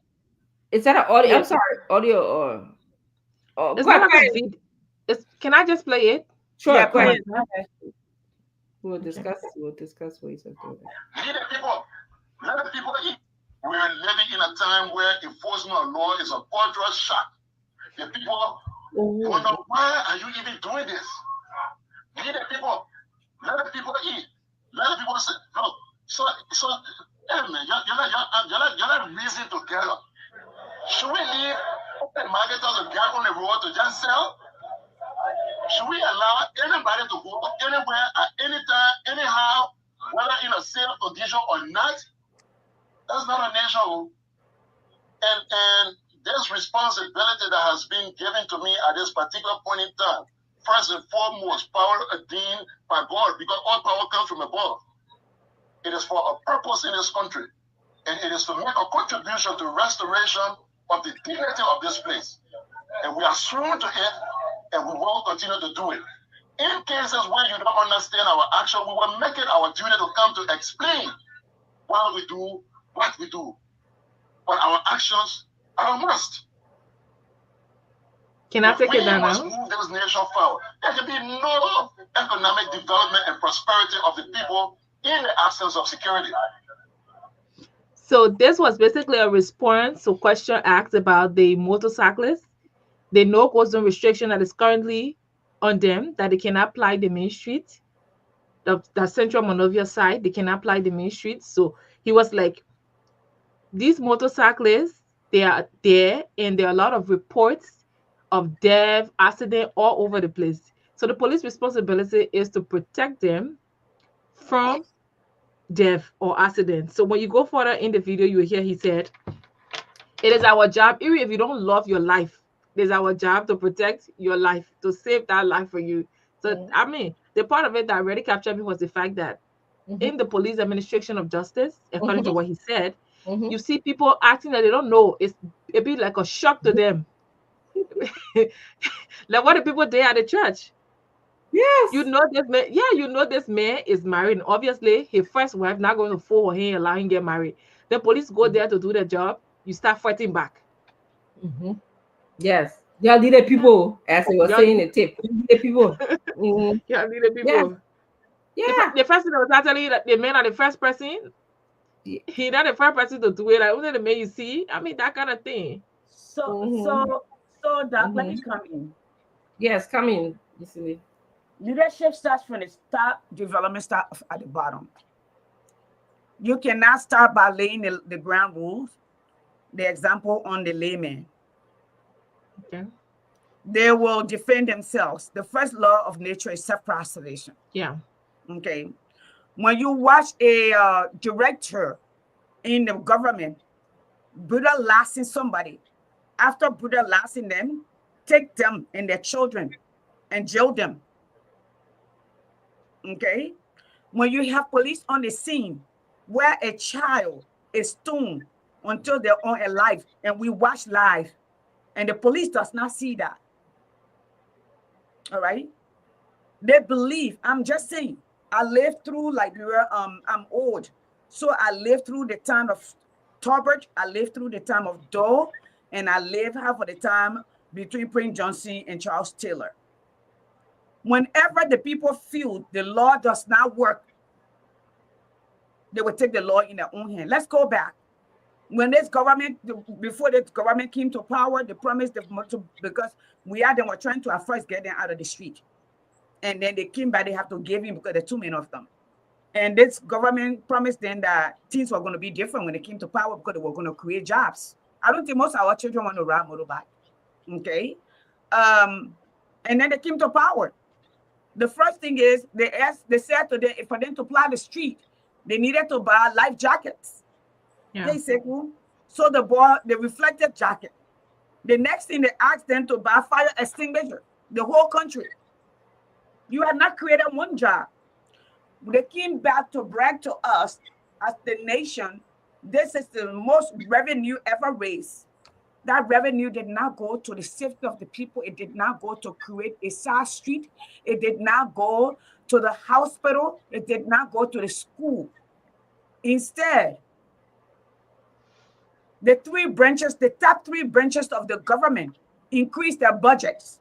Is that an audio? Yeah. I'm sorry, audio or It's go more ahead. like Go a ahead. video. It's. Can I just play it Sure. Yeah, Go go on my ahead. ahead. Go phone? ahead. We'll Okay. discuss. We'll discuss ways of doing it. Lead the people. Let the people eat. We're living in a time where enforcement of law is a cultural shock. The people wonder, Oh. why are you even doing this? Lead the people. Let the people eat. Let the people say, no. So, hey man, you're not reason together. Should we leave open marketers to get on the road to just sell? Should we allow anybody to go anywhere at any time, anyhow, whether in a safe condition or not? That's not a nation. And this responsibility that has been given to me at this particular point in time, first and foremost, power ordained by God, because all power comes from above. It is for a purpose in this country, and it is to make a contribution to restoration of the dignity of this place. And we are sworn to it, and we will continue to do it. In cases where you don't understand our action, we will make it our duty to come to explain why we do what we do. But our actions are a must. Can I If take we it down must now? move this nation forward, there can be no economic development and prosperity of the people in the absence of security. So this was basically a response to question asked about the motorcyclists. The no go zone restriction that is currently on them, that they cannot apply the main street, the central Monrovia side, they cannot apply the main street. So he was like, these motorcyclists, they are there, and there are a lot of reports of death, accident all over the place. So the police responsibility is to protect them from death or accident. So when you go further in the video, you will hear he said, it is our job, even if you don't love your life, it is our job to protect your life, to save that life for you. So, I mean, the part of it that really captured me was the fact that Mm-hmm. in the police administration of justice, according Mm-hmm. to what he said, Mm-hmm. you see people acting that they don't know. It's a bit like a shock to them. Like what the people there at the church. You Yes. know this man, yeah, you know this man is married, and obviously his first wife not going to fool him, allow him get married. The police go there to do their job. You start fighting back. Mm-hmm. Yes. Y'all need the people, as they were Y'all saying leave, in the tip. You need the people. Mm-hmm. y'all leave the Yes. people. Yeah. The first thing I was actually like the man are the first person. He not the first person to do it. Like, wasn't the man you see? I mean, that kind of thing. So Mm-hmm. so so Doc, let Mm-hmm. me come in. Yes. Come in. You see. Leadership starts from the top, development starts at the bottom. You cannot start by laying the ground rules, the example on the layman. Okay. They will defend themselves. The first law of nature is self-preservation. Yeah. Okay. When you watch a director in the government brutalizing somebody, after brutalizing them, take them and their children and jail them. Okay? When you have police on the scene where a child is stoned until they're unalive, and we watch live, and the police does not see that. All right? They believe, I'm just saying, I lived through Liberia, I'm old. So I lived through the time of Tolbert, I lived through the time of Doe, and I lived half of the time between Prince Johnson and Charles Taylor. Whenever the people feel the law does not work, they will take the law in their own hand. Let's go back. When this government, before this government came to power, they promised because we are them were trying to at first get them out of the street. And then they came back, they have to give in because there are too many of them. And this government promised them that things were going to be different when they came to power because they were going to create jobs. I don't think most of our children want to ride motorbike. Okay. And then they came to power. The first thing is they said to them, for them to plow the street, they needed to buy life jackets. Yeah. Hey, Seku. So they bought the reflective jacket. The next thing they asked them to buy fire extinguisher, the whole country. You have not created one job. They came back to brag to us as the nation. This is the most revenue ever raised. That revenue did not go to the safety of the people. It did not go to create a side street. It did not go to the hospital. It did not go to the school. Instead, the top three branches of the government increased their budgets.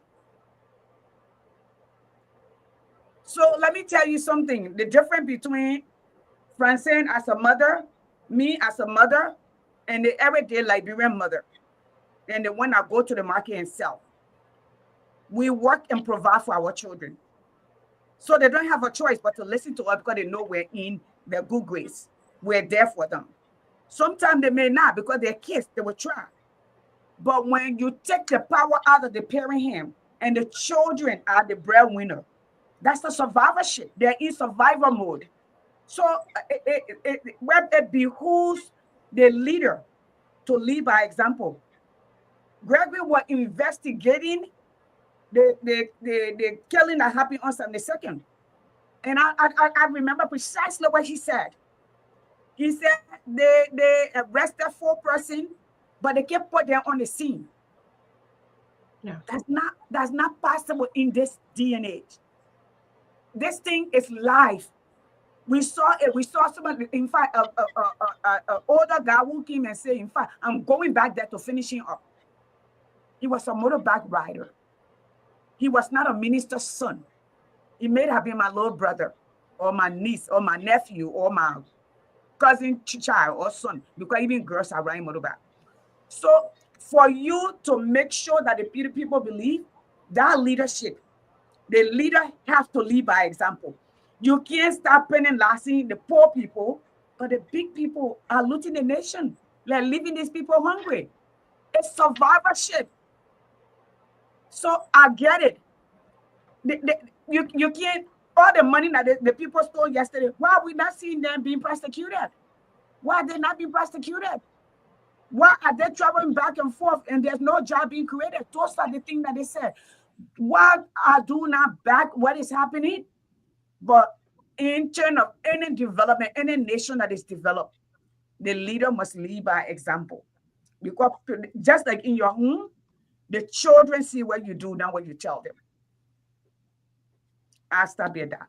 So let me tell you something. The difference between Francine as a mother, me as a mother, and the everyday Liberian mother, and the one that go to the market and sell. We work and provide for our children. So they don't have a choice but to listen to us because they know we're in their good grace. We're there for them. Sometimes they may not because they're kids, they will try. But when you take the power out of the parent hand and the children are the breadwinner, that's the survivorship. They're in survival mode. So it behooves the leader to lead by example. Gregory was investigating the killing that happened on 72nd. And I remember precisely what he said. He said they arrested 4 persons, but they kept put them on the scene. Yeah. That's not possible in this day and age. This thing is live. We saw it. We saw somebody, in fact, a older guy who came and said, in fact, I'm going back there to finishing up. He was a motorbike rider. He was not a minister's son. He may have been my little brother or my niece or my nephew or my cousin child or son, because even girls are riding motorbike. So for you to make sure that the people believe that leadership, the leader has to lead by example. You can't start penalizing the poor people, but the big people are looting the nation. They're leaving these people hungry. It's survivorship. So I get it. You can't, all the money that the people stole yesterday, why are we not seeing them being prosecuted? Why are they not being prosecuted? Why are they traveling back and forth and there's no job being created? Those are the things that they said. Why I do not back what is happening? But in terms of any development, any nation that is developed, the leader must lead by example. Because just like in your home, the children see what you do, not what you tell them. I'll stop at that.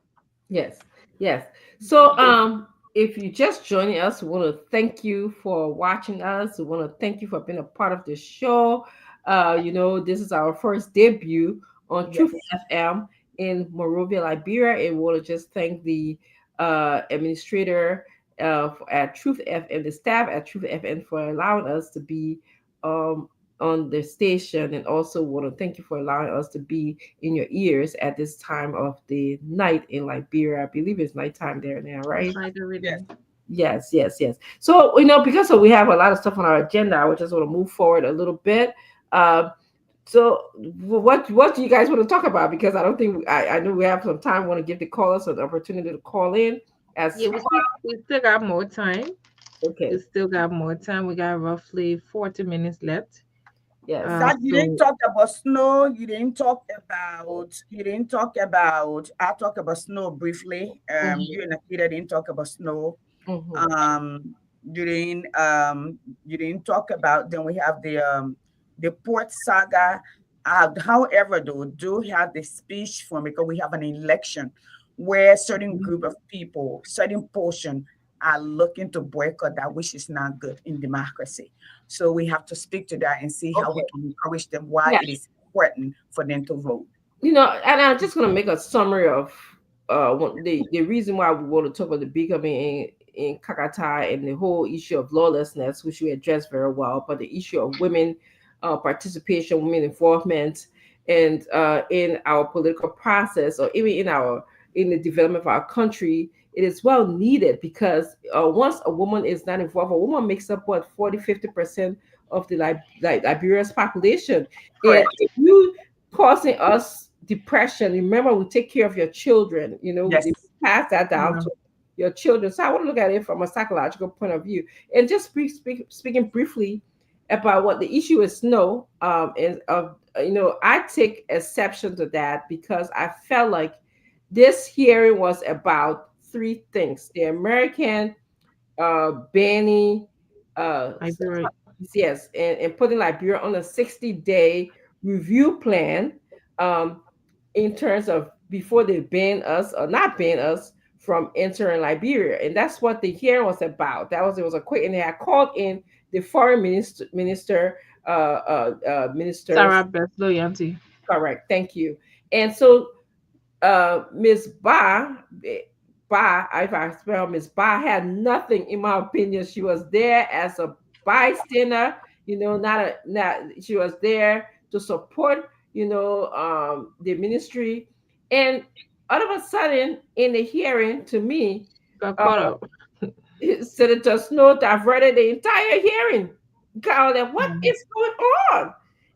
Yes, yes. So, if you just joining us, we want to thank you for watching us. We want to thank you for being a part of the show. This is our first debut on Truth Yes. FM in Monrovia, Liberia, and we want to just thank the administrator at Truth FM, the staff at Truth FM, for allowing us to be um, on the station, and also want to thank you for allowing us to be in your ears at this time of the night in Liberia. I believe it's nighttime there now, right? It's like Yes. everything. Yes, yes, yes. So, because we have a lot of stuff on our agenda, I would just want to move forward a little bit. Um, so, what do you guys want to talk about? Because I don't think I know we have some time. We want to give the callers an opportunity to call in. As Yeah, we still got more time. We okay, still got more time. We got roughly 40 minutes left. Yes. That you didn't So talk about snow. You didn't talk about. I talked about snow briefly. Mm-hmm. You and Akita didn't talk about snow. Mm-hmm. Um, you didn't talk about. Then we have the port saga. However, though, do have the speech from because we have an election where certain group of people, certain portion are looking to boycott that, which is not good in democracy. So we have to speak to that and see how we Okay. can encourage them why Yeah. it is important for them to vote. And I'm just gonna make a summary of the reason why we want to talk about the becoming in Kakata and the whole issue of lawlessness, which we addressed very well, but the issue of women participation, women involvement, and in our political process, or even in the development of our country, it is well needed because once a woman is not involved, a woman makes up what 40-50% of the Liberia's population, and Correct. if you causing us depression. Remember, we take care of your children. Yes. They pass that down yeah, to your children. So I want to look at it from a psychological point of view, and just speaking briefly about what the issue is. Snow, and I take exception to that because I felt like this hearing was about three things: the American banning Liberia. yes, and putting Liberia on a 60-day review plan, um, in terms of before they ban us or not ban us from entering Liberia. And that's what the hearing was about. It was a quick, and they had called in the foreign ministers. Sarah Beth Loyalty. Correct. Thank you. And so Miss Ba, if I spell Miss Ba, had nothing, in my opinion. She was there as a bystander, not she was there to support, the ministry. And all of a sudden, in the hearing, to me, Got uh, caught up. Senator Snow diverted the entire hearing. Called them, what Mhm. is going on?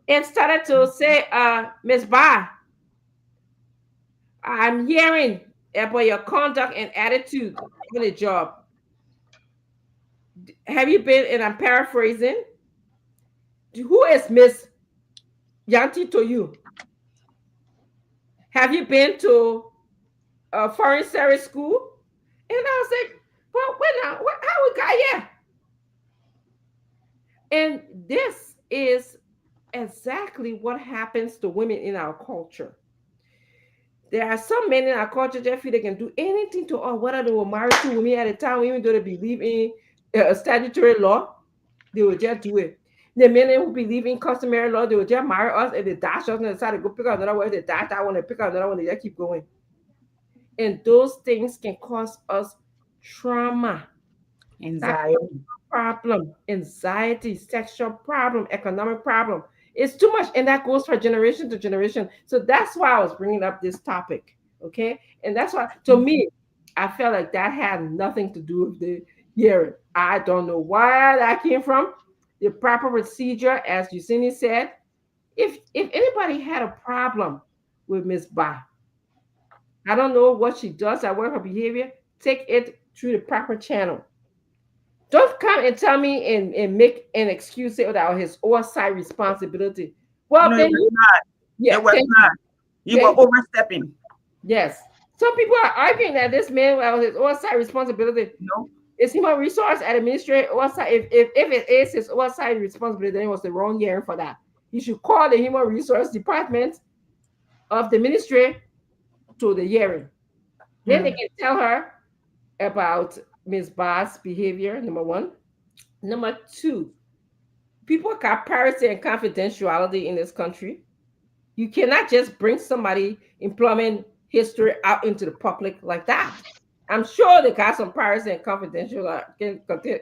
And started to say, Miss Ba, I'm hearing about your conduct and attitude on the job. Have you been, and I'm paraphrasing, who is Miss Yanti to you? Have you been to a foreign service school? And I was like, well, wait now, how we got here? And this is exactly what happens to women in our culture. There are some men in our culture that feel they can do anything to us, whether they were married to women at the time, even though they believe in a statutory law, they will just do it. The men who believe in customary law, they will just marry us and they dash us and decide to go pick up another one. They dash that one and pick up another one, they just keep going. And those things can cause us trauma, Anxiety. problem, anxiety, sexual problem, economic problem. It's too much, and that goes for generation to generation. So that's why I was bringing up this topic. Okay, and that's why, to me, I felt like that had nothing to do with the hearing. I don't know where that came from. The proper procedure, as Yusini said, if anybody had a problem with Miss Ba, I don't know what she does, I work her behavior. Take it through the proper channel. Don't come and tell me and make an excuse say that his oversight responsibility. Well, No, it then was not. yeah, It was thank not. you. You were Thank you. overstepping. Yes. Some people are arguing that this man well his oversight responsibility No. is human resource administrator oversight. If it is his oversight responsibility, then it was the wrong hearing for that. He should call the human resource department of the ministry to the hearing. Then they Mm. can tell her about Ms. Ba's behavior, number one. Number two, people got privacy and confidentiality in this country. You cannot just bring somebody employment history out into the public like that. I'm sure they got some privacy and confidentiality,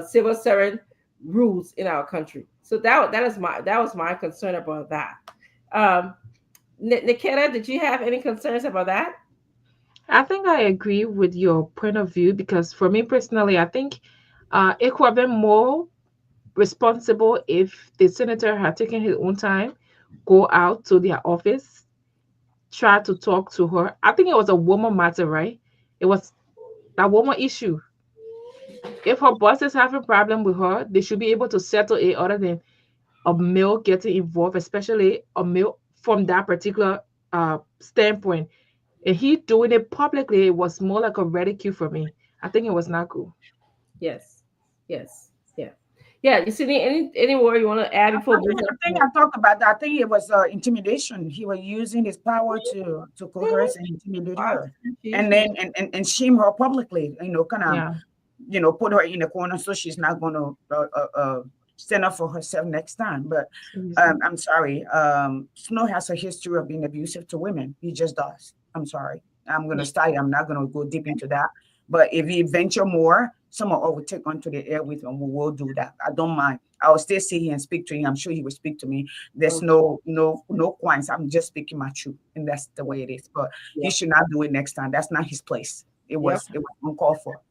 civil servant rules in our country. So that was my concern about that. Um, Nikita, did you have any concerns about that? I think I agree with your point of view because for me personally, I think it could have been more responsible if the senator had taken his own time, go out to their office, try to talk to her. I think it was a woman matter, right? It was that woman issue. If her boss is having problem with her, they should be able to settle it other than a male getting involved, especially a male from that particular standpoint. And he doing it publicly was more like a ridicule for me. I think it was not cool. Yes. Yes. Yeah. Yeah. You see any more you want to add before we move I think on? I talked about that. I think it was intimidation. He was using his power to coerce and intimidate her, and then and shame her publicly. Kind of Yeah. put her in the corner so she's not going to stand up for herself next time. But Seriously. I'm sorry. Snow has a history of being abusive to women. He just does. I'm sorry. I'm going to Yeah. start. I'm not going to go deep into that. But if he venture more, someone will take onto the air with him. We will do that. I don't mind. I will still see him and speak to him. I'm sure he will speak to me. There's Okay. no qualms. I'm just speaking my truth, and that's the way it is. But he Yep. should not do it next time. That's not his place. Yep. It was uncalled for.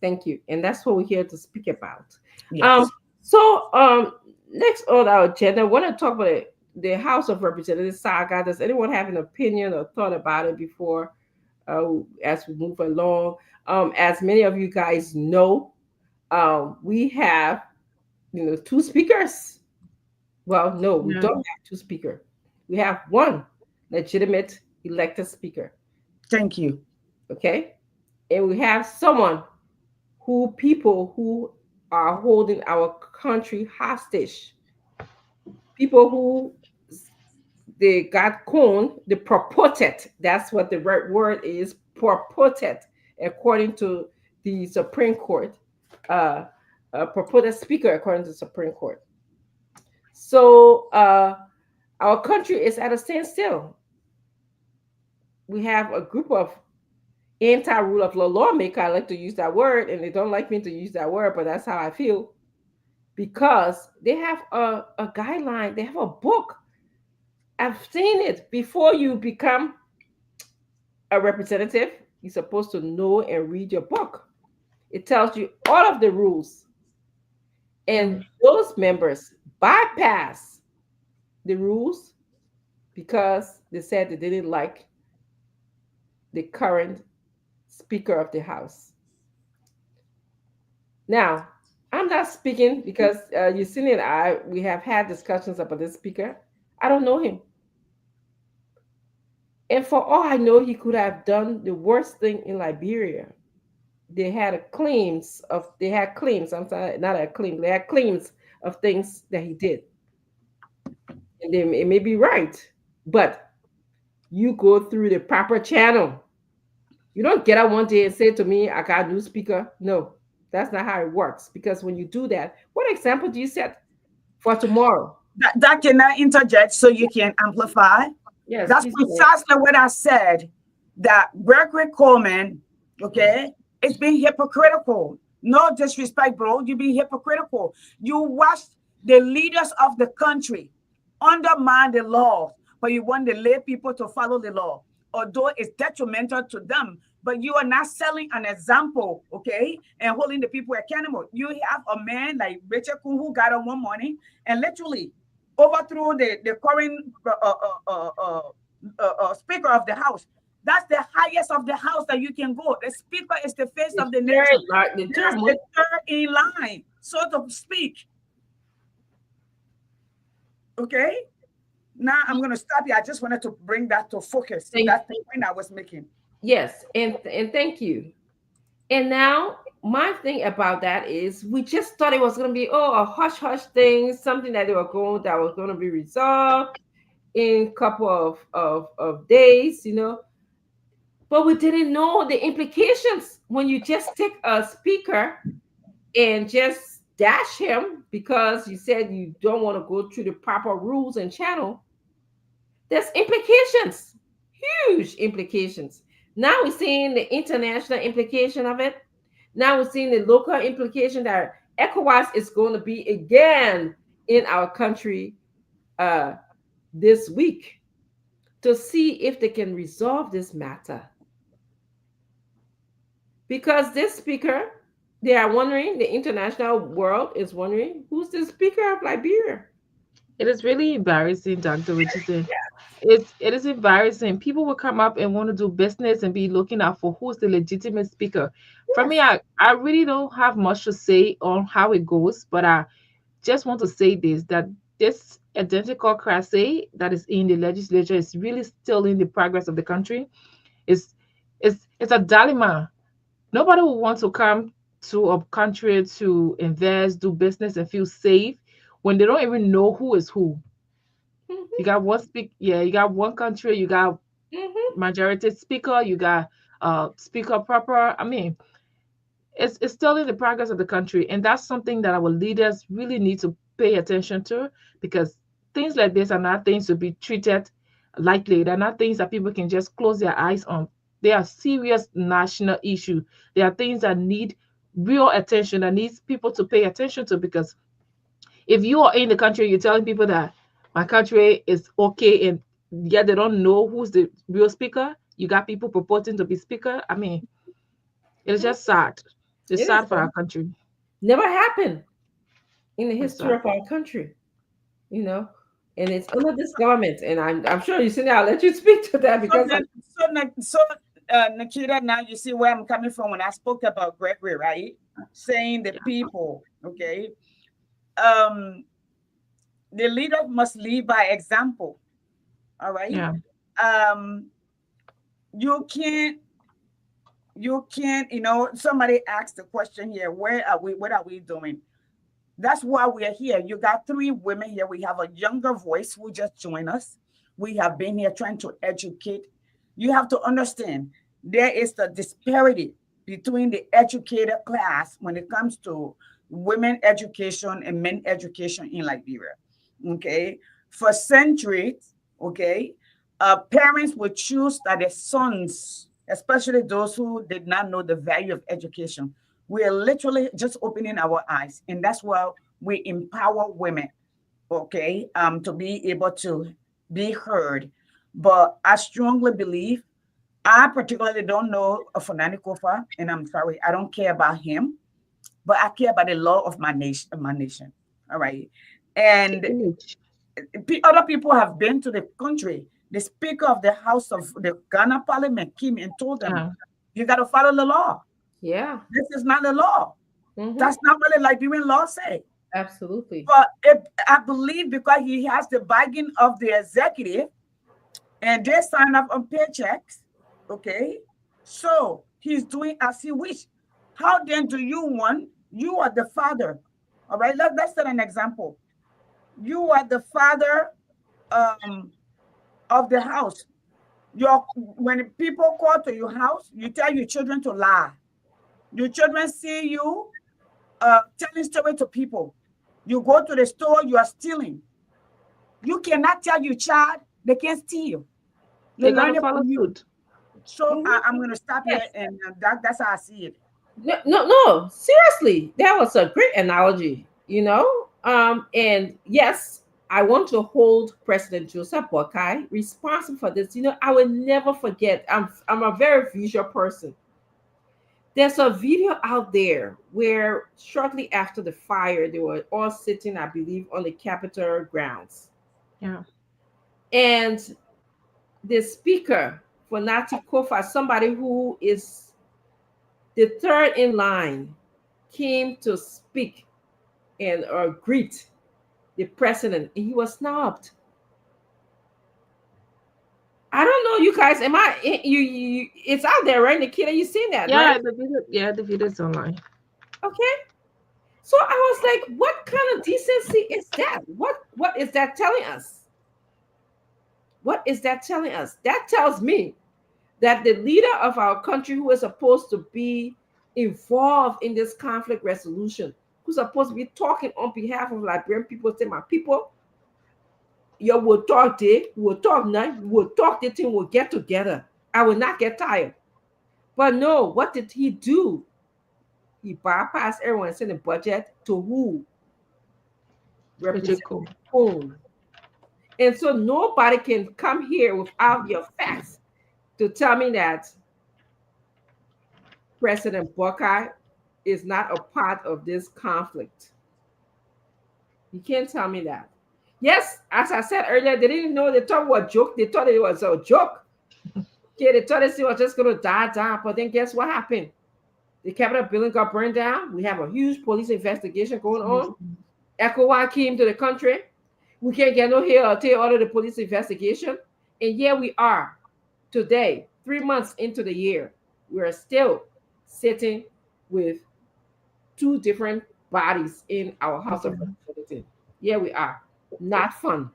Thank you. And that's what we're here to speak about. Um, Yes. so next on our agenda, I want to talk about the House of Representatives saga. Does anyone have an opinion or thought about it before as we move along? As many of you guys know, we have two speakers. Well, no, we Yeah. don't have two speakers. We have one legitimate elected speaker. Thank you. Okay, and we have someone who people who are holding our country hostage, people who they got corn, the purported, that's what the right word is, purported, according to the Supreme Court, uh, a purported speaker according to the Supreme Court. So our country is at a standstill. We have a group of anti-rule of law lawmaker. I like to use that word, and they don't like me to use that word, but that's how I feel because they have a guideline, they have a book. I've seen it. Before you become a representative, you're supposed to know and read your book. It tells you all of the rules, and Mm. those members bypass the rules because they said they didn't like the current Speaker of the House. Now, I'm not speaking because Yusini and I, we have had discussions about this speaker. I don't know him. And for all I know, he could have done the worst thing in Liberia. They had claims, I'm sorry, not a claim, they had claims of things that he did. And then it may be right, but you go through the proper channel. You don't get up one day and say to me, I got a new speaker. No, that's not how it works. Because when you do that, what example do you set for tomorrow? That can I interject so you can amplify? Yes, That's please go ahead. precisely what I said. That Gregory Coleman, okay, is being hypocritical. No disrespect, bro. You being hypocritical. You watched the leaders of the country undermine the laws, but you want the lay people to follow the law, although it's detrimental to them. But you are not selling an example, okay, and holding the people accountable. You have a man like Richard Kuhn who got on one morning and literally overthrew the current speaker of the house. That's the highest of the house that you can go. The speaker is the face The of the third, nation. the That's third one. the third in line, so to speak. Okay. Now I'm going to stop you. I just wanted to bring that to focus. Thank, That's the point I was making. yes, and thank you. And now my thing about that is we just thought it was going to be a hush hush thing, something that that was going to be resolved in a couple of days, but we didn't know the implications when you just take a speaker and just dash him because you said you don't want to go through the proper rules and channel. There's implications, huge implications. Now we're seeing the international implication of it. Now we're seeing the local implication that ECOWAS is going to be again in our country uh, this week to see if they can resolve this matter. Because this speaker, they are wondering, the international world is wondering, who's the speaker of Liberia? It is really embarrassing, Dr. Richardson. It is embarrassing. People will come up and want to do business and be looking out for who's the legitimate speaker. For me, Yes. I really don't have much to say on how it goes, but I just want to say this, that this identical crusade that is in the legislature is really still in the progress of the country. It's a dilemma. Nobody will want to come to a country to invest, do business, and feel safe when they don't even know who is who. You Hmm. got one yeah, you got one country, you got Hmm. majority speaker, you got speaker proper. I mean, it's still in the progress of the country, and that's something that our leaders really need to pay attention to, because things like this are not things to be treated lightly. They're not things that people can just close their eyes on. They are serious national issue. They are things that need real attention, that needs people to pay attention to, because if you are in the country, you're telling people that my country is okay, and yet they don't know who's the real speaker. You got people purporting to be speaker. I mean, it's just sad. It's It is sad for our country. never happened in the It's history sad. of our country, you know, and it's under this government. And I'm sure you see now. I'll let you speak to that So because then, Nikita, now you see where I'm coming from when I spoke about Gregory, right? Saying the people, okay? Um, the leader must lead by example, all right? Yeah. Um, you can't, somebody asked the question here, where are we, what are we doing? That's why we are here. You got three women here. We have a younger voice who just joined us. We have been here trying to educate. You have to understand there is the disparity between the educated class when it comes to women education and men education in Liberia. Okay. For centuries, okay, parents would choose that their sons, especially those who did not know the value of education, we are literally just opening our eyes, and that's why we empower women, okay, to be able to be heard. But I strongly believe, I particularly don't know of Fanani Kofa, and I'm sorry, I don't care about him, but I care about the law of my nation. All right. The And image. other people have been to the country. The Speaker of the House of the Ghana Parliament came and told them, Yeah. you got to follow the law. yeah. This is not the law. Hmm. That's not what the Liberian law say. Absolutely. But if, I believe because he has the backing of the executive and they sign up on paychecks, okay? So he's doing as he wish. How then do you want? You are the father. All right, let's set an example. You are the father um, of the house. When people call to your house, you tell your children to lie. Your children see you telling story to people. You go to the store, you are stealing. You cannot tell your child they can't steal. They They gotta learn it follow from you. suit. So Hmm. I'm going to stop here, Yes. and that's how I see it. No, no, no. Seriously, that was a great analogy. And yes, I want to hold President Joseph Boakai responsible for this. I will never forget. I'm a very visual person. There's a video out there where shortly after the fire, they were all sitting, I believe, on the Capitol grounds, Yeah. and the speaker for Nati Kofa, somebody who is the third in line, came to speak and greet the president. And he was snubbed. I don't know, you guys. Am I? It's out there, right, Nikita? You seen that, right? The video is online. Okay. So I was like, what kind of decency is that? What is that telling us? What is that telling us? That tells me that the leader of our country, who is supposed to be involved in this conflict resolution, who's supposed to be talking on behalf of Liberian people, say, my people, you will talk day, we'll talk night, we'll talk the thing, we'll get together. I will not get tired. But no, what did he do? He bypassed everyone and sent a budget to who? Ejeko. Representative whom? And so nobody can come here without your facts to tell me that President Buckeye is not a part of this conflict. You can't tell me that. Yes, as I said earlier, they didn't know they thought it was a joke. They thought it was a joke. Okay, they thought they was just gonna die down. But then guess what happened? The Capitol building got burned down. We have a huge police investigation going on. ECOWAS came to the country. We can't get no here or tail out of the police investigation. And here we are today, 3 months into the year. We're still sitting with two different bodies in our House of Representatives. Here we are. Not fun.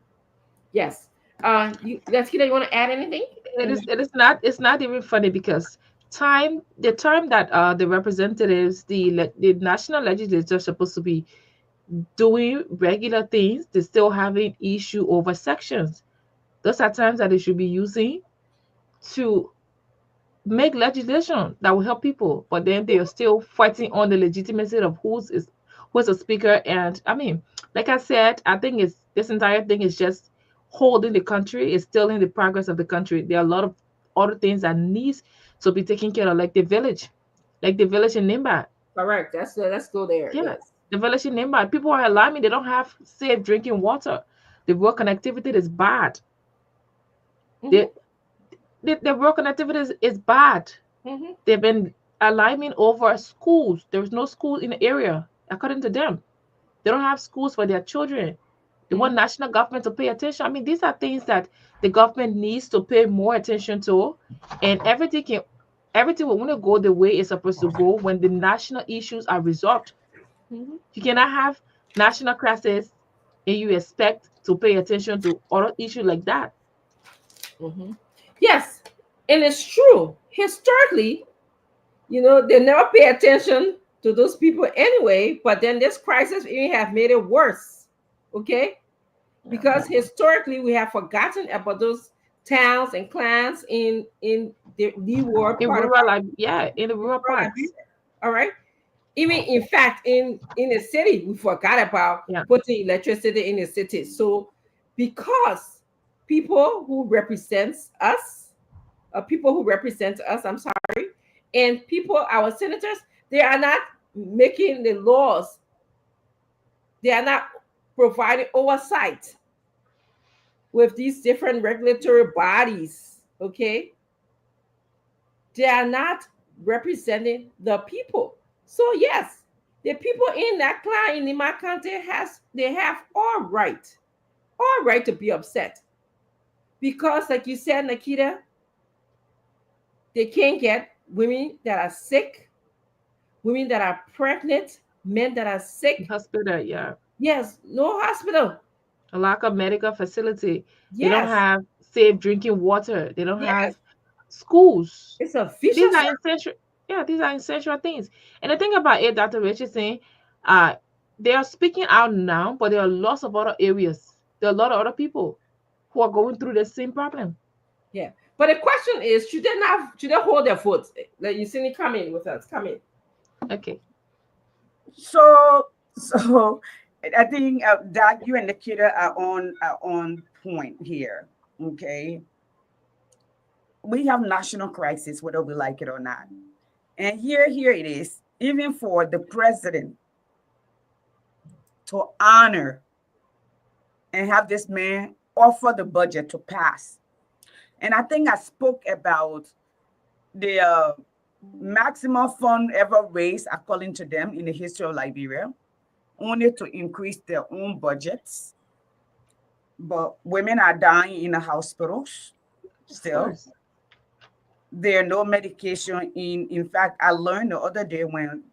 Yes. Leskita, you want to add anything? It's not even funny because the time that the representatives, the national legislature is supposed to be doing regular things, they're still having issue over sections. Those are times that they should be using to make legislation that will help people, but then they are still fighting on the legitimacy of who's a speaker. And I mean, like I said, I think it's this entire thing is just holding the country, is stealing the progress of the country. There are a lot of other things that needs to be taken care of, like the village in Nimba. Correct. Let's go there. Yeah, Yes. the village in Nimba. People are alarming. They don't have safe drinking water. The road connectivity is bad. Mm-hmm. The the road connectivity is bad. Mm-hmm. They've been aligning over schools. There's no school in the area, according to them. They don't have schools for their children. They want national government to pay attention. I mean, these are things that the government needs to pay more attention to, and everything will only go the way it's supposed to go when the national issues are resolved. Mm-hmm. You cannot have national crisis and you expect to pay attention to other issues like that. Mm-hmm. Yes, and it's true. Historically, they never pay attention to those people anyway. But then this crisis even have made it worse. Okay, because historically we have forgotten about those towns and clans in the war In part of rural, like yeah, in the rural our Liberia. parts, All right. Even in fact, in the city, we forgot about yeah. putting electricity in the city. So, because people who represents us, people who represent us, I'm sorry, and people, our senators, they are not making the laws. They are not providing oversight with these different regulatory bodies. Okay, they are not representing the people. So yes, the people in that clan in my country they have all right to be upset because, like you said, Nikita, they can't get women that are sick, women that are pregnant, men that are sick. Hospital, yeah. Yes, no hospital. A lack of medical facility. They don't Yes, have safe drinking water. They don't have yes, schools. it's a These vicious are circle. essential. Yeah, these are essential things. And the thing about it, Dr. Rich is saying, uh, they are speaking out now, but there are lots of other areas. There are a lot of other people who are going through the same problem. Yeah, but the question is, should they hold their foot? Like you see me coming with us, coming. Okay. So I think that you and Nikita are on point here. Okay, we have national crisis whether we like it or not, and here it is. Even for the president to honor and have this man offer the budget to pass, and I think I spoke about the maximum fund ever raised, according to them, in the history of Liberia, only to increase their own budgets. But women are dying in the hospitals Of still. course. There are no medication. In fact, I learned the other day when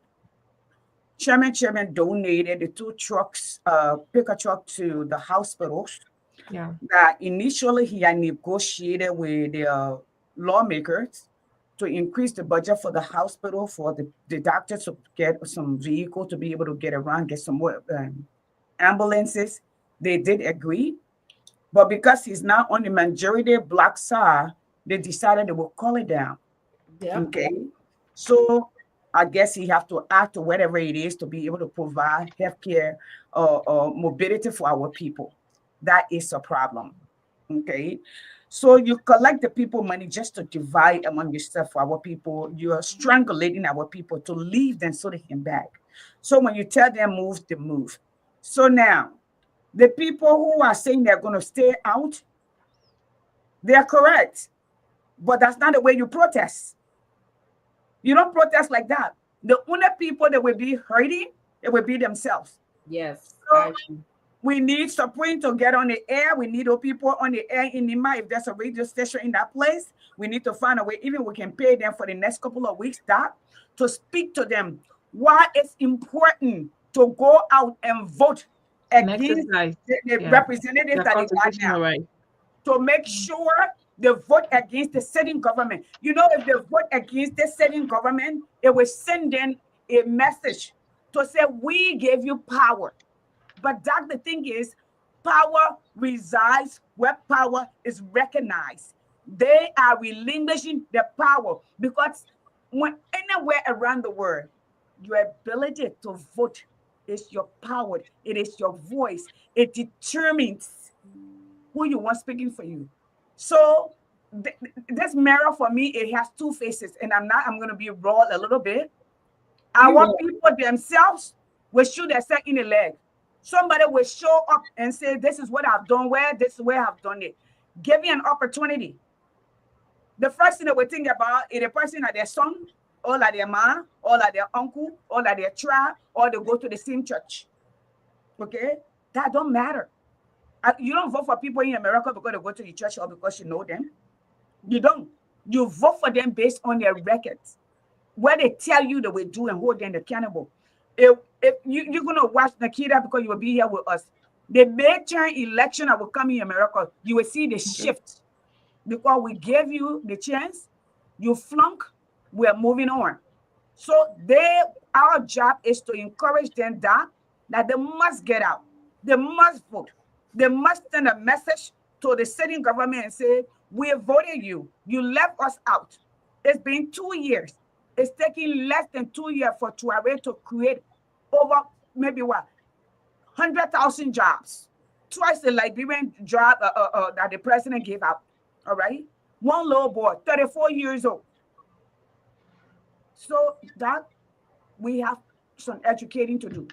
Chairman donated the two trucks, picker truck to the hospitals, Yeah. that initially he had negotiated with the lawmakers to increase the budget for the hospital for the doctors to get some vehicle to be able to get around, get some more ambulances. They did agree, but because he's now on the majority black side, they decided they will call it down. Yep. Okay, so I guess he have to act or whatever it is to be able to provide healthcare or mobility for our people. That is a problem. Okay, so you collect the people money just to divide among yourself for our people. You are strangulating our people to leave them so they can back. So when you tell them move, they move. So now The people who are saying they're going to stay out, they're correct. But that's not the way you protest. You don't protest like that. The only people that will be hurting, it will be themselves. Yes, So I agree. we need Supreme to get on the air. We need those people on the air in Nima. If there's a radio station in that place, we need to find a way. Even we can pay them for the next couple of weeks that to speak to them. Why it's important to go out and vote And against exercise. the Yeah. representatives The that they got now, constitutional right. to make sure they vote against the sitting government. You know, if they vote against the sitting government, it will send them a message to say, we gave you power. But that the thing is, power resides where power is recognized. They are relinquishing the power because when anywhere around the world, your ability to vote is your power. It is your voice. It determines who you want speaking for you. So this mirror for me, it has two faces, and I'm going to be raw a little bit. You Our will. people themselves will shoot themselves in the leg. Somebody will show up and say, this is what I've done, where this is where I've done it. Give me an opportunity. The first thing they will think about is the person at their son, or at their mom, or at their uncle, or at their tribe, or they go to the same church. Okay? That don't matter. You don't vote for people in America because they go to the church or because you know them. You don't. You vote for them based on their records, what they tell you they will do and hold them accountable. If you're going to watch Nikita because you will be here with us, the midterm election that will come in America, you will see the shift because we gave you the chance, you flunk, we're moving on. So our job is to encourage them that they must get out, they must vote, they must send a message to the sitting government and say, we voted you, you left us out. It's been 2 years. It's taking less than 2 years for Tuareg to create over maybe what 100,000 jobs, twice the Liberian job that the president gave out. All right, one little boy, 34 years old. So that we have some educating to do.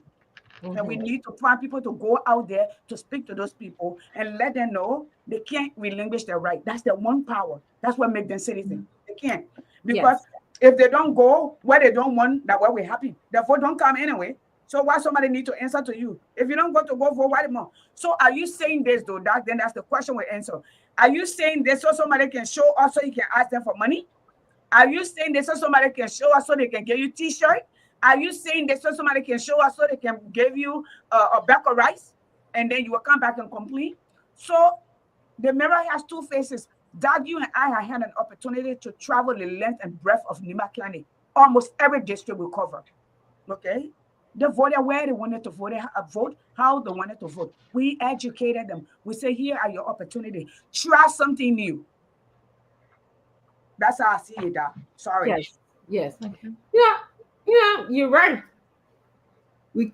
And we Mhm. need to find people to go out there to speak to those people and let them know they can't relinquish their right. That's their one power. That's what makes them citizens. They can't. Because Yes. if they don't go where they don't want, that where we're happy. The vote don't come anyway. So why somebody need to answer to you? If you don't go to go vote, why more? So are you saying this though? Then that's the question we answer. Are you saying this so somebody can show us so you can ask them for money? Are you saying this so somebody can show us so they can give you t-shirt? Are you saying this so somebody can show us so they can give you a bag of rice and then you will come back and complain? So the mirror has two faces. That you and I have had an opportunity to travel the length and breadth of Nima County. Almost every district we cover. Okay? They voted where they wanted to vote, how they wanted to vote. We educated them. We say, here are your opportunity. Try something new. That's how I see it, Doc. Sorry. Yes. Yes. Okay. Yeah. Yeah. You're right.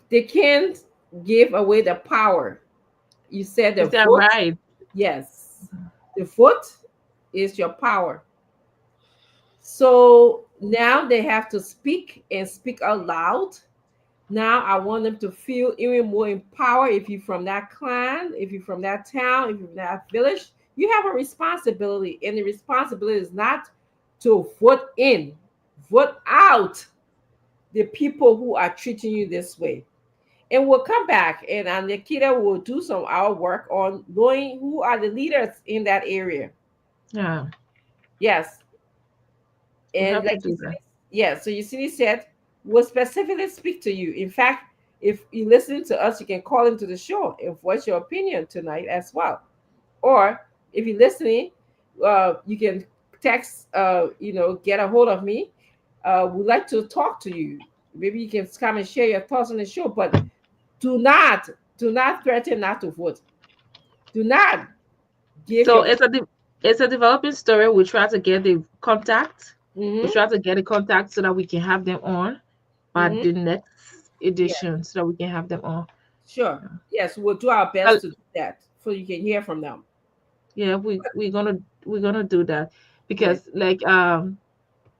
They can't give away the power. You said the Is that vote. right? Yes. The vote is your power. So now they have to speak and speak out loud. Now I want them to feel even more empowered. If you're from that clan, if you're from that town, if you're from that village, you have a responsibility. And the responsibility is not to vote in, vote out the people who are treating you this way. And we'll come back and Nikita will do some our work on knowing who are the leaders in that area. Yeah. Yes. We And have to like you do said, that. yeah, so you see, he said, will specifically speak to you. In fact, if you listen to us, you can call into the show and voice your opinion tonight as well. Or if you're listening, you can text, get a hold of me. We'd like to talk to you. Maybe you can come and share your thoughts on the show, but do not, do not threaten not to vote. Do not give So your. it's a developing story. We try to get the contact. We Mm-hmm, try to get a contact so that we can have them on by mm-hmm. the next Yeah, edition, so that we can have them on. sure. Yes, we'll do our Uh, best to do that so you can hear from them. yeah, we're gonna do that Yes. because like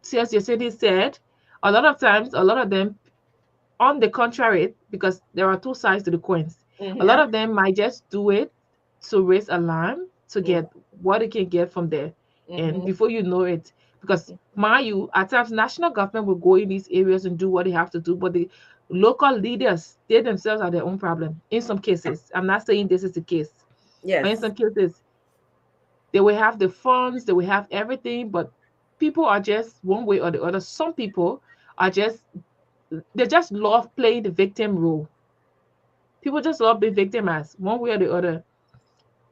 CS City said, a lot of times, a lot of them, on the contrary, because there are two sides to the coins. A lot Mhm. of them might just do it to raise alarm to Mhm. get what they can get from there. And Mhm. before you know it, because mind you, at times national government will go in these areas and do what they have to do, but the local leaders, they themselves are their own problem. In some cases, I'm not saying this is the case, but in Yes. some cases, they will have the funds, they will have everything, but people are just one way or the other. Some people are just they just love playing the victim role. People just love being victimized one way or the other.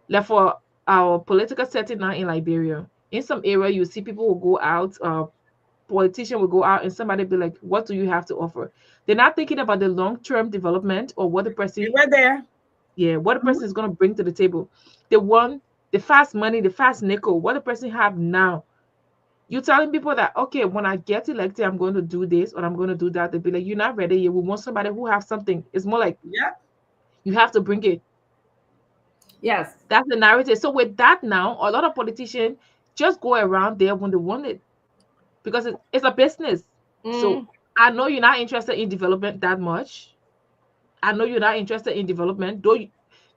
Like for our political setting now in Liberia, in some area you see people will go out, politician will go out and somebody be like, "What do you have to offer?" They're not thinking about the long-term development or what the We person, were there. yeah, what the Mhm. person is gonna bring to the table. They want the fast money, the fast nickel, what the person have now. You telling people that okay, when I get elected, I'm going to do this or I'm going to do that. They be like, "You're not ready yet. We want somebody who have something." It's more like Yeah. you have to bring it. Yes. That's the narrative. So with that now, a lot of politicians just go around there when they want it because it's a business. So Mm. I know you're not interested in development that much. I know you're not interested in development, though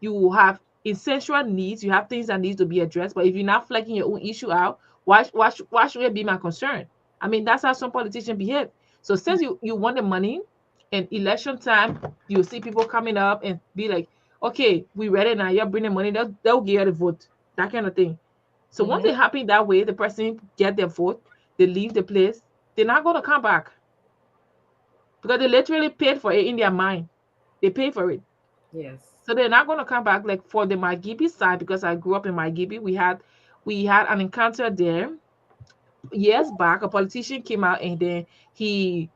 you have essential needs, you have things that need to be addressed. But if you're not flagging your own issue out, why should it be my concern? I mean, that's how some politicians behave. So since you want the money and election time, you see people coming up and be like, okay, we ready now, you're bringing money, they'll give you the vote, that kind of thing. So once it Mhm. happens that way, the person get their vote, they leave the place, they're not going to come back because they literally paid for it in their mind. They pay for it. Yes. So they're not going to come back. Like for the Margibi side, because I grew up in Margibi, we had an encounter there years back. A politician came out and then he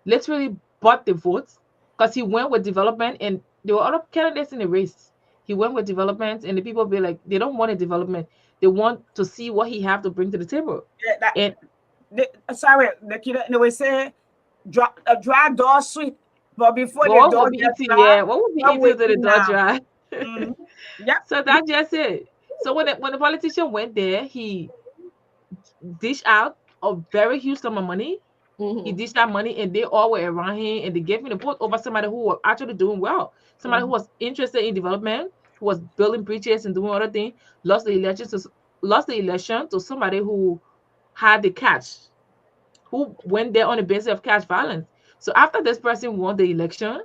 literally bought the votes because he went with development and there were other candidates in the race. He went with development and the people be like, they don't want a development. They want to see what he have to bring to the table. Yeah, that, And sorry, the kid, they will say, a dry door sweet, but before the what door will be gets eating? dry, Yeah, what will be what eating we to the eat door now? dry? Mhm. Yep. So that's just it. So when the politician went there, he dished out a very huge sum of money. He Mhm. dished out money, and they all were around him, and they gave him the vote over somebody who was actually doing well, somebody who Mhm. was interested in development, who was building bridges and doing other things. Lost the election to somebody who had the cash, who went there on the basis of cash violence. So after this person won the election,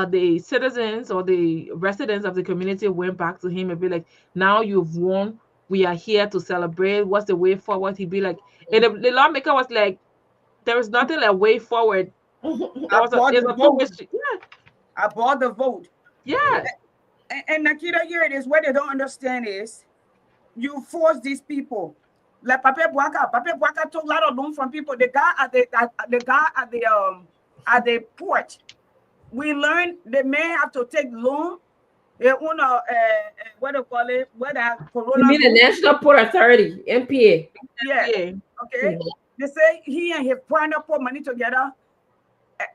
the citizens or the residents of the community went back to him and be like, now you've won. We are here to celebrate. What's the way forward? He'd be like, and the lawmaker was like, there is nothing like way forward. There I was a bought it's the a two-way vote. street. I bought the vote. Yeah. And Nakita, here it is. What they don't understand is you force these people. Like Pape Bwaka took a lot of loan from people. The guy at the port. We learned they may have to take loan. They own what do you call it? What that You Corona mean the loan? National Port Authority, NPA? Yeah. Yeah. Okay. Mhm. They say he and his partner put money together,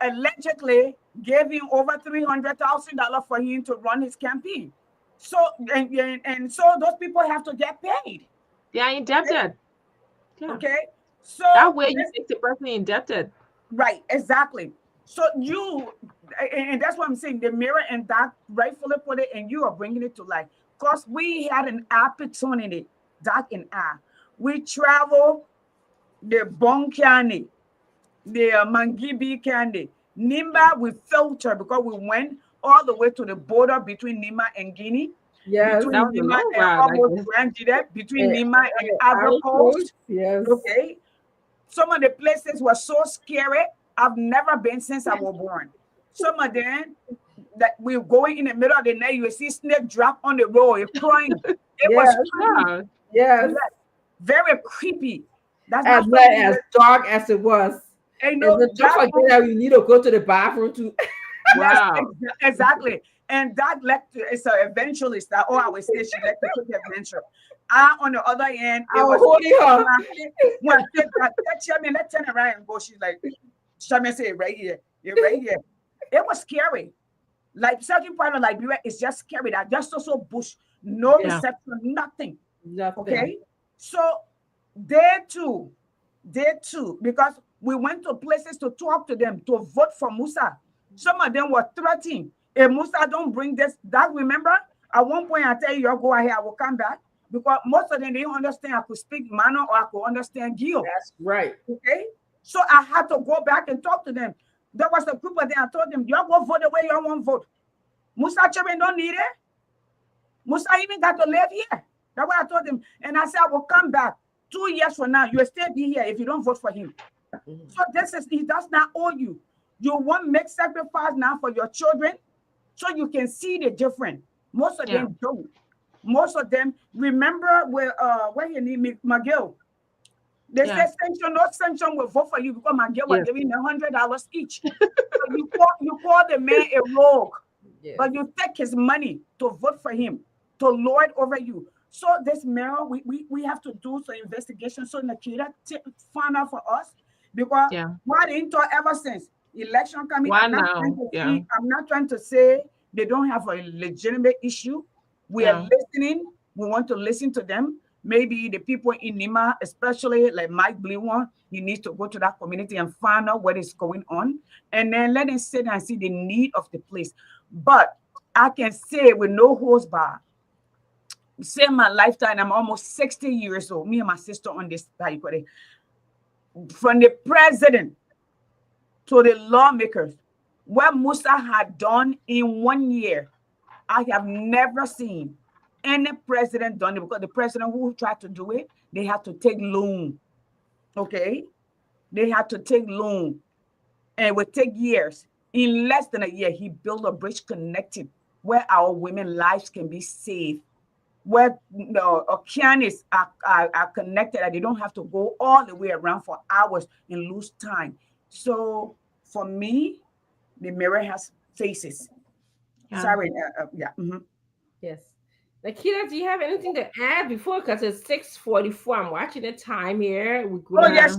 allegedly gave him over $300,000 for him to run his campaign. So and so those people have to get paid. They are Okay. indebted. Yeah. Okay. So That way you this make the person indebted. right, exactly. So and that's what I'm saying. The mirror and that rightfully put it, and you are bringing it to life. Because we had an opportunity, Doc and I. We travel the Bon County, the Mangibi County. Nimba, we filter because we went all the way to the border between Nima and Guinea, Yes. That between was a Nima long and ride, I almost guess. Grand Jide, between Nima and Ivory Ivory Coast. Coast. Yes. Okay. Some of the places were so scary. I've never been since I was born. Some of them that we're going in the middle of the night, you will see snake drop on the road, it's crying. It was Yes. creepy. Yeah. Yes. Yes, very creepy. That's As not well something as that dark as it was. ain't And no then don't that forget that you need to go to the bathroom too. yes, Wow. exactly. And that led to it's an eventualist that I would say she like to take adventure. I on the other end, I it was was holding her. when I said that Shami, let's turn around and go. She's like, Shami say right here. You're right here. It was scary. Like certain part of Liberia is just scary. That just so bush, no Yeah. reception, nothing. Nothing. Okay. So there too, because we went to places to talk to them to vote for Musa. Some of them were threatening. If Musa don't bring this, that remember, at one point I tell you, go ahead, I will come back. Because most of them, they don't understand I could speak Mano or I could understand Gil. That's right. Okay? So I had to go back and talk to them. There was a group of them, I told them, y'all go vote the way y'all want to vote. Musa children don't need it. Musa even got to live here. That's what I told him. And I said, I will come back 2 years from now. You'll still be here if you don't vote for him. So this is, he does not owe you. You want to make sacrifice now for your children so you can see the difference. Most of them don't. Most of them, remember where you need me, McGill. They said sanction, no sanction will vote for you because McGill was giving $100 each. So you call the man a rogue, but you take his money to vote for him, to lord over you. So this mayor, we have to do some investigation so Nikita find out for us. Because why they ain't talk ever since election coming? I'm not trying to say they don't have a legitimate issue. We are listening. We want to listen to them. Maybe the people in Nima, especially like Mike Blewan, he needs to go to that community and find out what is going on. And then let them sit and see the need of the place. But I can say with no holds barred, say my lifetime, I'm almost 60 years old. Me and my sister on this type of it. From the president to the lawmakers, what Musa had done in 1 year, I have never seen any president done it, because the president who tried to do it, they had to take loan. Okay? They had to take loan. And it would take years. In less than a year, he built a bridge connected where our women's lives can be saved, where the oceanics are connected and they don't have to go all the way around for hours and lose time. So for me, the mirror has faces. Sorry. Yes. Nikita, do you have anything to add before? Because it's 6:44. I'm watching the time here. Yes.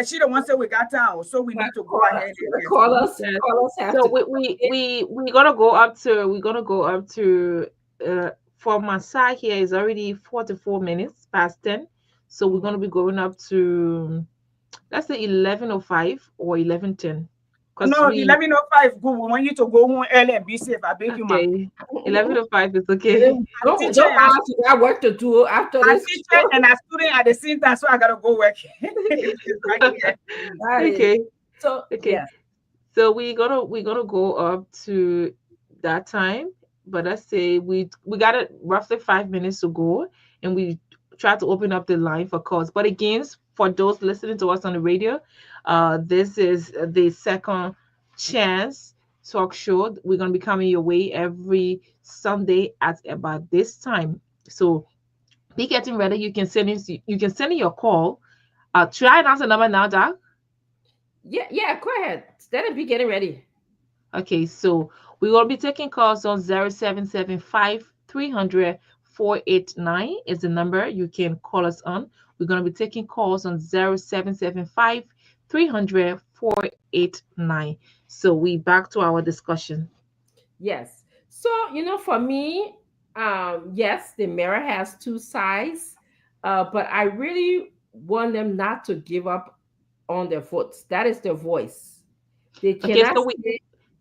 She the one said we got time, so we need to go ahead and call us. So we're gonna go up to for my side here is already 44 minutes past 10. So we're gonna be going up to, let's say 11:05 or 11:10. No, 11:05. Good. We want you to go home early and be safe. I beg you, man. 11:05 is okay. Don't ask you got work to do after this. Teacher and a student at the same time, so I gotta go work. Okay. So okay. So we're gonna go up to that time, but let's say we got it roughly 5 minutes to go, and we try to open up the line for calls. But again, for those listening to us on the radio, this is the Second Chance talk show. We're gonna be coming your way every Sunday at about this time. So be getting ready. You can send in your call. Try and answer the number now, Doc. Yeah, go ahead. Let it be getting ready. Okay, so we will be taking calls on 0775 300 489 is the number you can call us on. We're going to be taking calls on 0775 300 489. So we back to our discussion. Yes. So, for me, yes, the mirror has two sides, but I really want them not to give up on their foot. That is their voice. They cannot.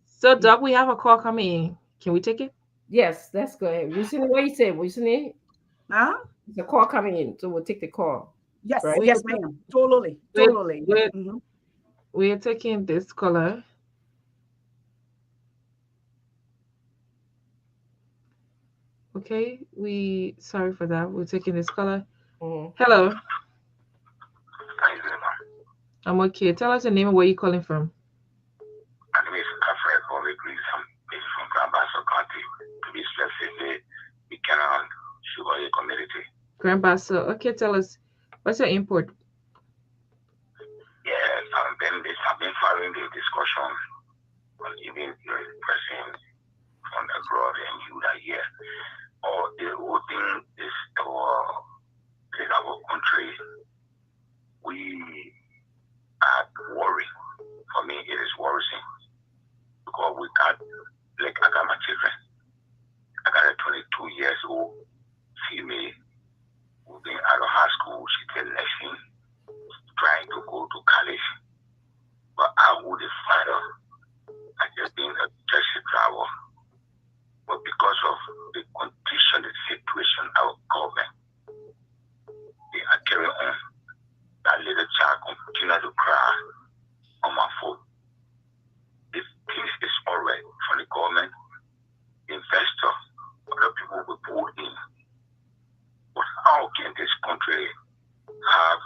So, Doug, we have a call coming in. Can we take it? Yes, let's go ahead. What you say? Huh? There's a call coming in, so we'll take the call. Yes, right? Yes, ma'am. Totally. We're taking this caller. Okay, sorry for that. We're taking this caller. Hello. I'm okay. Tell us your name and where you're calling from. My name is Alfred Ovegris. I'm from Grand Bassa County. To be specific, we can Sugar community. Grand Bassa. Okay, tell us, what's your input? Yes, I've been following the discussion on even your person from abroad and you are here. The whole thing is our country. We are worried. For me, it is worrisome because we got, like, I got my children. I got a 22 years old female who's been out of high school. She did nursing, trying to go to college. But I would fight her I just been a taxi driver. But because of the condition, the situation, our government, they are carrying on. That little child continue to cry on my phone. If this is alright for the government, investor, other people will put in. But how can this country have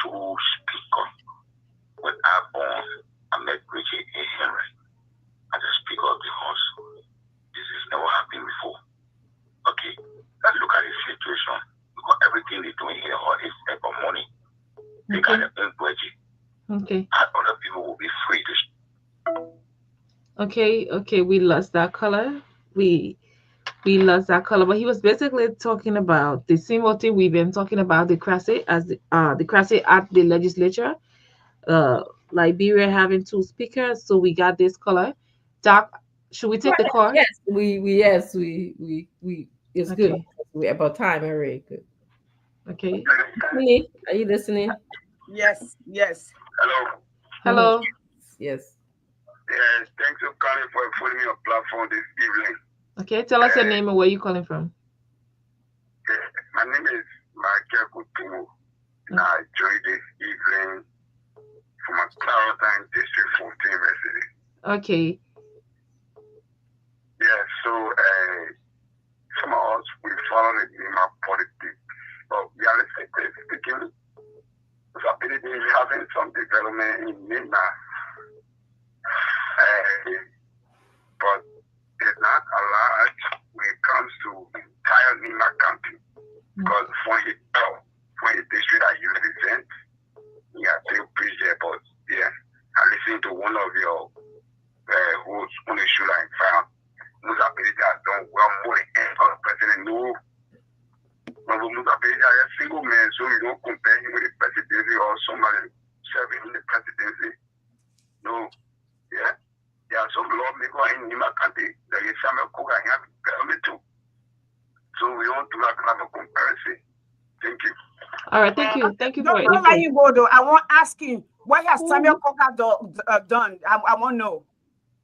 two speakers when I born and met Bridget A. Henry as the speaker of the house? This has never happened before. Okay, let's look at the situation because everything they're doing here is about money. They got their own budget. Okay. And other people will be free to. Okay, we lost that color. We lost that color, but he was basically talking about the same old thing we've been talking about, the Crasset as the Crasset at the legislature. Liberia having two speakers, so we got this color. Doc, should we take the call? Yes, we it's good. Okay. We're about time already. Good. Okay. Minnie, are you listening? Yes. Hello. Hello. Yes. Yes, thanks for calling for putting me on platform this evening. Okay, tell us your name and where you calling from. My name is Michael Kutumu. I joined this evening from a Clarendon District 14 University. Okay. Yeah, so some of us we follow the Nima politics. But realistically speaking, disability is having some development in Nima. But it's not a lot when it comes to entire Nima County. Because when the district I represent, yeah, they preach there, but yeah, I listened to one of your hosts on the show I found. Disability has done well more than any other president. No, disability is a single man, so you don't compare him with the presidency or somebody serving in the presidency. No, yeah. There are some lawmakers in Nima County that is Samuel Cook and have government too. So we don't do that kind of a comparison. Thank you. All right, thank you. Thank you for Don't let you go though. I want to ask you, what has Samuel Coker done? I want to know.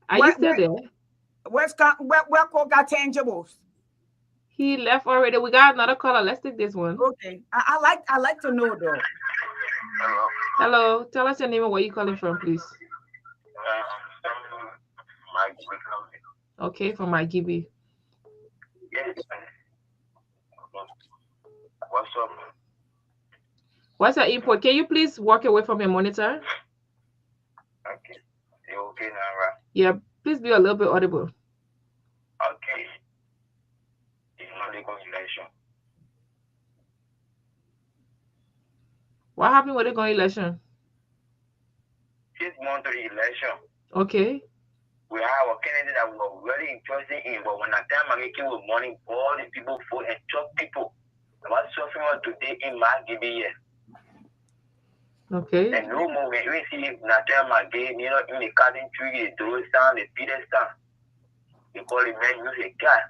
Are you still there? Where Coker tangibles? He left already. We got another caller. Let's take this one. Okay. I like to know though. Hello. Hello. Tell us your name and where you calling from, please. Okay, from my GB. Yes. What's up? What's your input? Can you please walk away from your monitor? Okay. You okay now, right? Yeah, please be a little bit audible. Okay. It's not legal election. What happened with the going election? 6 months to the election. Okay. We have a candidate that we were very interested in, but when the time I came with money, all the people vote and chop people. I was suffering today in my GBS. Okay. And no more when we see Natal Magay, you know, in the cutting tree, the doors down, the Peter stand. You call it man, you say God.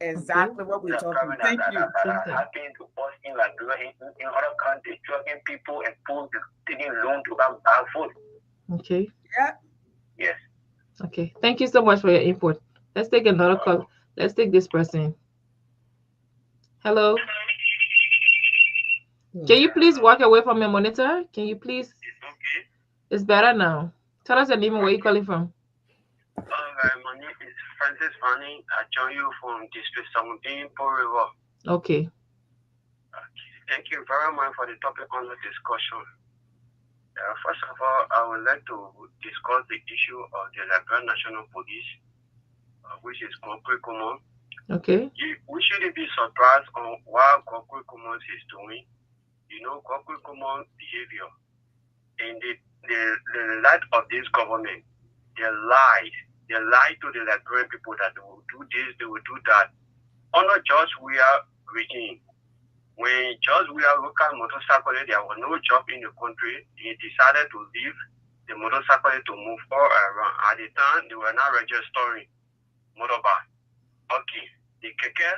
Exactly what we're talking. Thank you. Happening to us in Liberia, in other countries, trucking people and food, taking loan to buy food. Okay. Yeah. Yes. Okay. Thank you so much for your input. Let's take another call. Let's take this person. Hello. Can you please walk away from your monitor? Can you please? Okay. It's better now. Tell us your name and where you're calling from. My name is Francis Fanny. I join you from District 17, Port River. Okay. Thank you very much for the topic on the discussion. First of all, I would like to discuss the issue of the Liberian National Police, which is Concrete Common. Okay. We shouldn't be surprised on what Concrete Common is doing. You know, Concrete Common behavior. In the light of this government, they lie to the Liberian people that they will do this, they will do that. Under George Weah regime, when George Weah looked at motorcycle, there was no job in the country. He decided to leave the motorcycle to move all around. At the time, they were not registering motorbike. Okay, the keke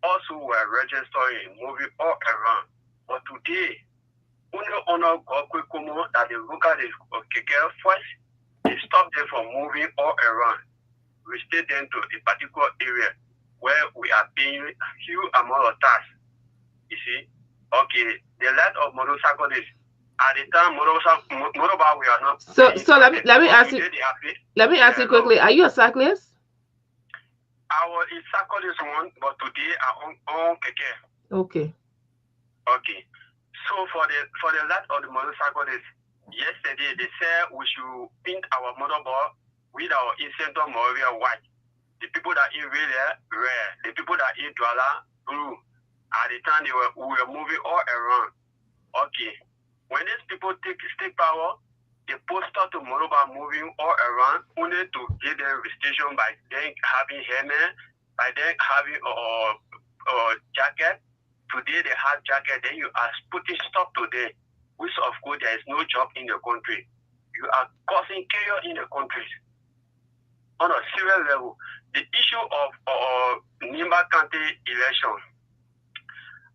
also were registering, moving all around. But today, only honor God Komo that they look at the keke first, they they stop them from moving all around. Restrict them to a particular area where we are paying huge amount of tax. You see? Okay, the lot of motorcyclists at the time motorbike we are not So paying. so let me ask you. Today they are paying. Let me ask you quickly. Are you a cyclist? Our cyclist one, but today are on keke. Okay. Okay. So for the lot of the motorcyclists, yesterday they said we should paint our motorbike with our incentive Moravia white. The people that in really red, the people that in Douala blue. At the time we were moving all around. Okay. When these people take state power, they poster to motorbike moving all around, only to get them restriction by then having helmet, by then having jacket. Today they have jacket, then you are putting stop today, which of course there is no job in the country. You are causing chaos in the country. On a serious level, the issue of Nimba County election,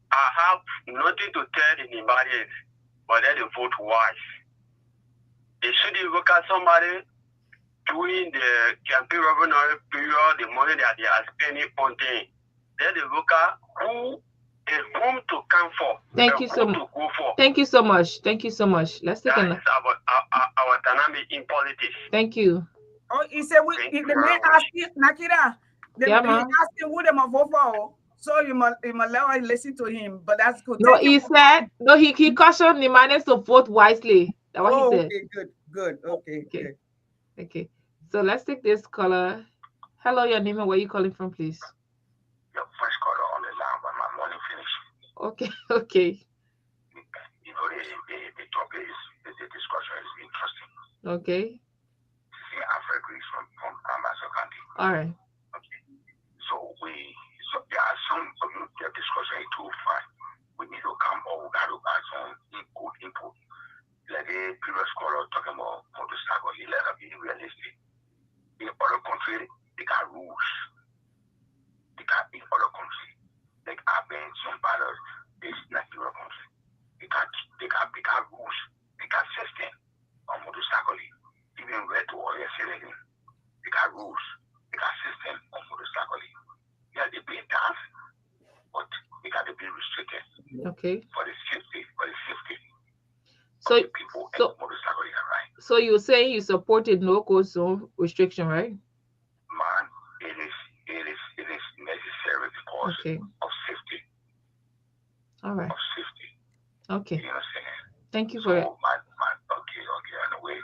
I have nothing to tell the Nimbarians, but let them vote wise. They shouldn't look at somebody during the campaign revenue period, the money that they are spending on things. Let them look at who is whom to come for. Thank you so much. Thank you so much. Thank you so much. Let's take That is our dynamic in politics. Thank you. Oh, he said the man asked you, Nakira, he asked you who them vote for. So you must allow us listen to him, but that's good. No, he said he cautioned the miners to vote wisely. That's what he said. Okay, good. Okay. Okay. So let's take this caller. Hello, your name and where you calling from, please? Your first caller on the line, but my morning finish. Okay. You know the topic is the discussion is interesting. Okay. See, Alfred Greece from Ambassador County. All right. Okay. So there are some the discussion is too far. We need to come or we got to add some input. Like the previous caller talking about motorcycle, he let up be realistic. In other countries, they got rules. They got in other countries. Like I've been some part of this Nigeria country. They got rules. They got system on motorcycle. Even red to oil selling. They got rules. They got system on motorcycle. Yeah, they pay tax, but they got to be restricted. Okay. For the safety. So you say you supported no-go zone restriction, right? Man, it is necessary because of safety. All right. Of safety. Okay. You know what I'm saying? Thank you for it. Okay. On the way,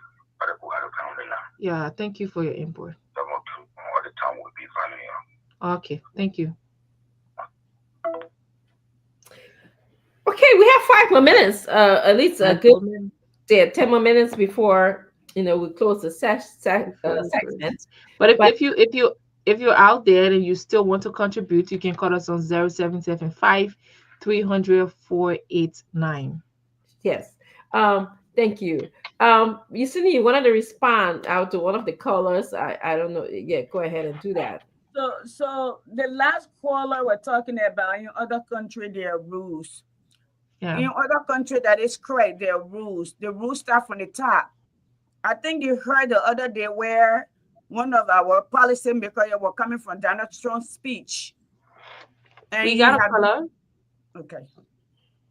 yeah, thank you for your input. All the time will be funny. Okay, thank you. Okay, we have 5 more minutes. At least a good 10 more minutes before we close the segment. But if you're out there and you still want to contribute, you can call us on 0775 300 489. Yes. Thank you. You wanted to respond out to one of the callers. I don't know. Yeah, go ahead and do that. So the last caller we're talking about, in other country there are rules. Yeah. In other country that is correct, there are rules. The rules start from the top. I think you heard the other day where one of our policymakers were coming from Donald Trump's speech. And we got a caller. Okay.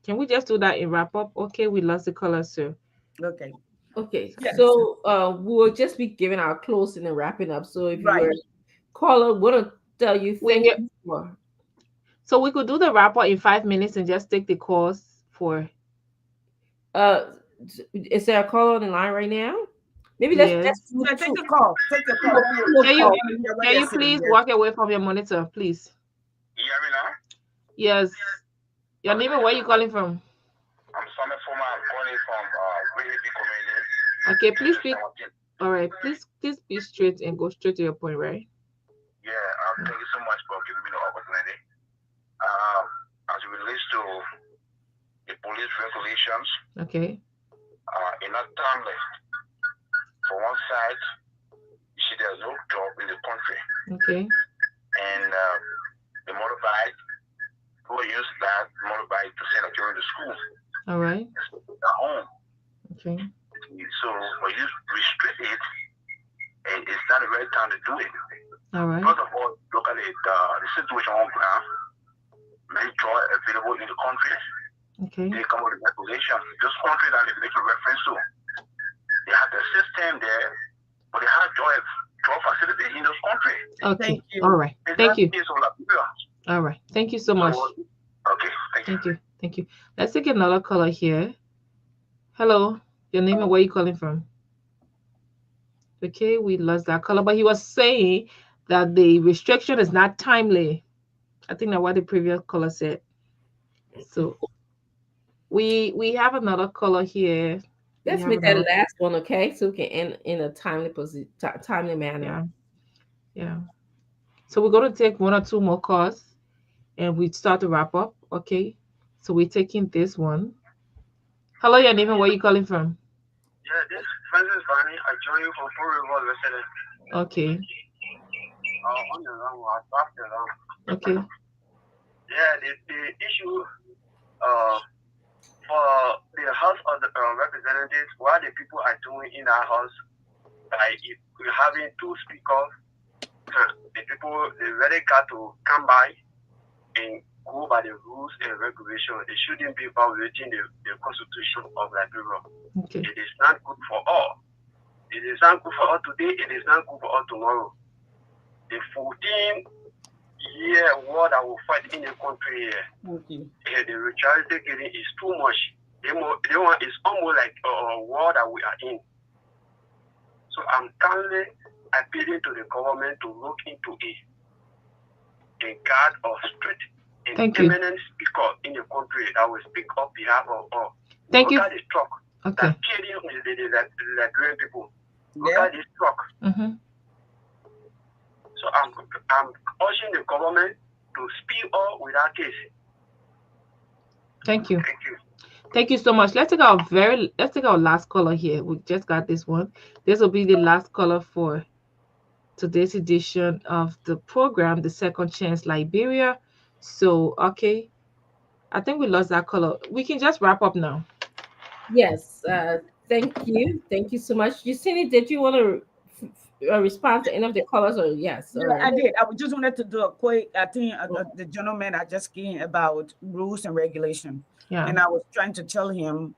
Can we just do that in wrap up? Okay, we lost the caller, sir. Okay. Yes. So we'll just be giving our closing and wrapping up. So if you're caller, want to tell you thank you for. So we could do the wrap up in 5 minutes and just take the calls for. Is there a caller on the line right now? Maybe take the call. Take the call. Can you please walk away from your monitor, please? You hear me now? Yes. Your name and where you calling from? I'm Samuel Foma. I'm calling from really big community. Okay, please speak. All right, please be straight and go straight to your point, right? Yeah. Thank you so much for giving me the opportunity. As it relates to the police regulations. Okay. In that timeless, for one side, you see there's no job in the country. Okay. And the motorbike, people use that motorbike to send a children to school. All right. At home. Okay. So when you restrict it, it's not the right time to do it. All right. First of all, look at it, the situation on ground, many joy available in the country. Okay. They come with regulations. Those countries that they make a reference to, they have the system there, but they have joy facility in those countries. Okay. Thank you. All right. Thank you. It's all Liberia. All right. Thank you so much. Okay, thank you. Thank you. Thank you. Let's take another caller here. Hello. Your name and where you calling from? Okay, we lost that caller, but he was saying that the restriction is not timely. I think that's what the previous caller said. So we have another caller here. We Let's have make that another. last one, okay? So we can end in a timely manner. Yeah. Yeah. So we're going to take one or two more calls and we start to wrap up. Okay. So we're taking this one. Hello, your name and where you calling from? Yeah, this Francis Barney, I join you from Four Rivers yesterday. Okay. On the wrong, I dropped the wrong. Okay. Yeah, the issue for the House of the Representatives, what the people are doing in our house, like if we're having two speakers, the people they really got to come by and go by the rules and regulations. They shouldn't be violating the Constitution of Liberia. Okay. It is not good for all. It is not good for us today. It is not good for us tomorrow. The 14-year war that will fight in the country here, the retaliatory killing is too much. They want it's almost like a war that we are in. So I'm currently appealing to the government to look into it. A guard of strict and permanent speaker in the country that will speak on behalf of all. Thank you. Look at this truck. Okay. That killing the Liberian people. Look at this truck. Mm-hmm. So I'm urging the government to speak up with our case. Thank you. Thank you. Thank you so much. Let's take our last caller here. We just got this one. This will be the last caller for today's edition of the program, The Second Chance Liberia. So, okay. I think we lost that caller. We can just wrap up now. Yes. Thank you. Thank you so much. Yusini, did you want to respond to any of the callers or yes? Yeah, I did. I just wanted to do a quick, I think the gentleman I just came about rules and regulation. Yeah. And I was trying to tell him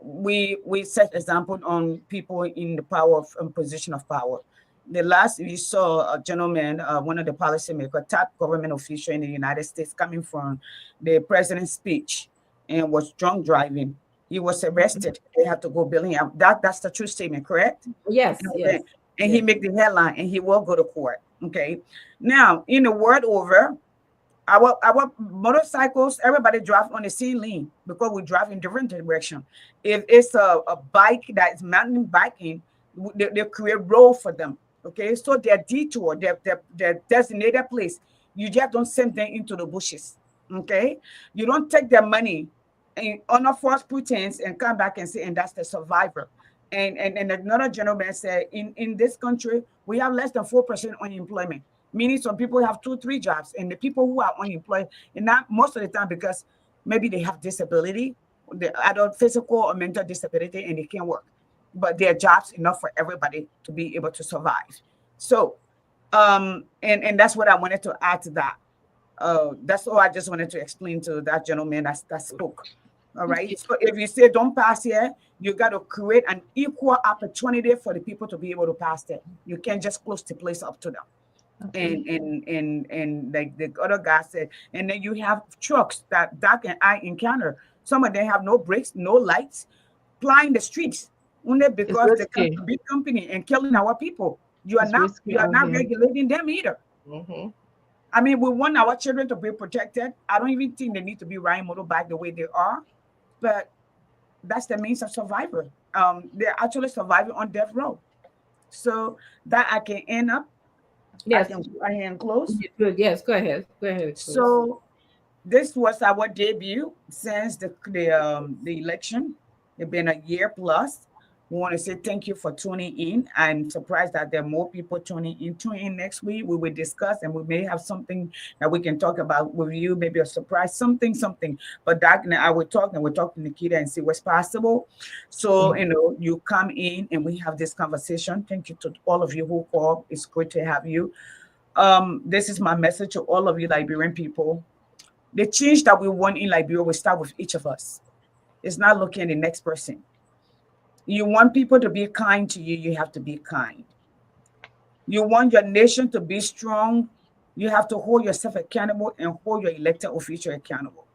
we set example on people in the power of position of power. The last we saw a gentleman, one of the policymakers, top government official in the United States, coming from the president's speech and was drunk driving. He was arrested. They had to go bail him out. That's the true statement, correct? Yes. Okay. Yes. And he make the headline and he will go to court. Okay. Now, in the world over, our motorcycles, everybody drive on the same lane because we drive in different direction. If it's a bike that is mountain biking, they create road for them. Okay, so their detour, their designated place, you just don't send them into the bushes. Okay, you don't take their money and on a false pretense and come back and say, and that's the survivor. And another gentleman said, in this country, we have less than 4% unemployment, meaning some people have 2-3 jobs, and the people who are unemployed, and not most of the time because maybe they have disability, the adult physical or mental disability, and they can't work. But their jobs enough for everybody to be able to survive. So, and that's what I wanted to add to that. That's all I just wanted to explain to that gentleman that spoke. All right. So if you say don't pass here, you got to create an equal opportunity for the people to be able to pass there. You can't just close the place up to them. Okay. And like the other guy said, and then you have trucks that and I encounter. Some of them have no brakes, no lights, plying the streets only because they come to big company and killing our people. You are not regulating them either. Mm-hmm. I mean, we want our children to be protected. I don't even think they need to be riding motorbike the way they are, but that's the means of survival. They're actually surviving on death row. So that I can end up. Yes, I can close. Yes, go ahead. Go ahead. So this was our debut since the election. It's been a year plus. We want to say thank you for tuning in. I'm surprised that there are more people tuning in. Tune in next week. We will discuss and we may have something that we can talk about with you, maybe a surprise, something. But Doc and I will talk and we'll talk to Nikita and see what's possible. So, you come in and we have this conversation. Thank you to all of you who called. It's good to have you. This is my message to all of you Liberian people. The change that we want in Liberia will start with each of us. It's not looking at the next person. You want people to be kind to you, you have to be kind. You want your nation to be strong, you have to hold yourself accountable and hold your elected official accountable.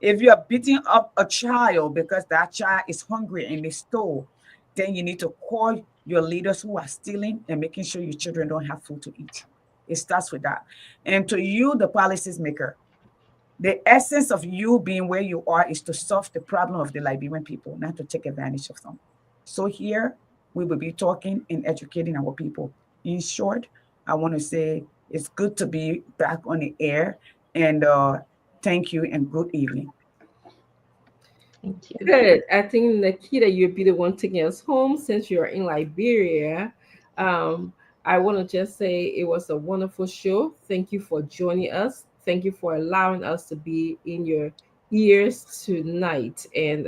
If you are beating up a child because that child is hungry in the store, then you need to call your leaders who are stealing and making sure your children don't have food to eat. It starts with that. And to you, the policies maker, the essence of you being where you are is to solve the problem of the Liberian people, not to take advantage of them. So here we will be talking and educating our people. In short, I want to say it's good to be back on the air and thank you and good evening. Thank you. Good. I think Nikita, you'll be the one taking us home since you're in Liberia. Um, I want to just say it was a wonderful show. Thank you for joining us. Thank you for allowing us to be in your ears tonight. And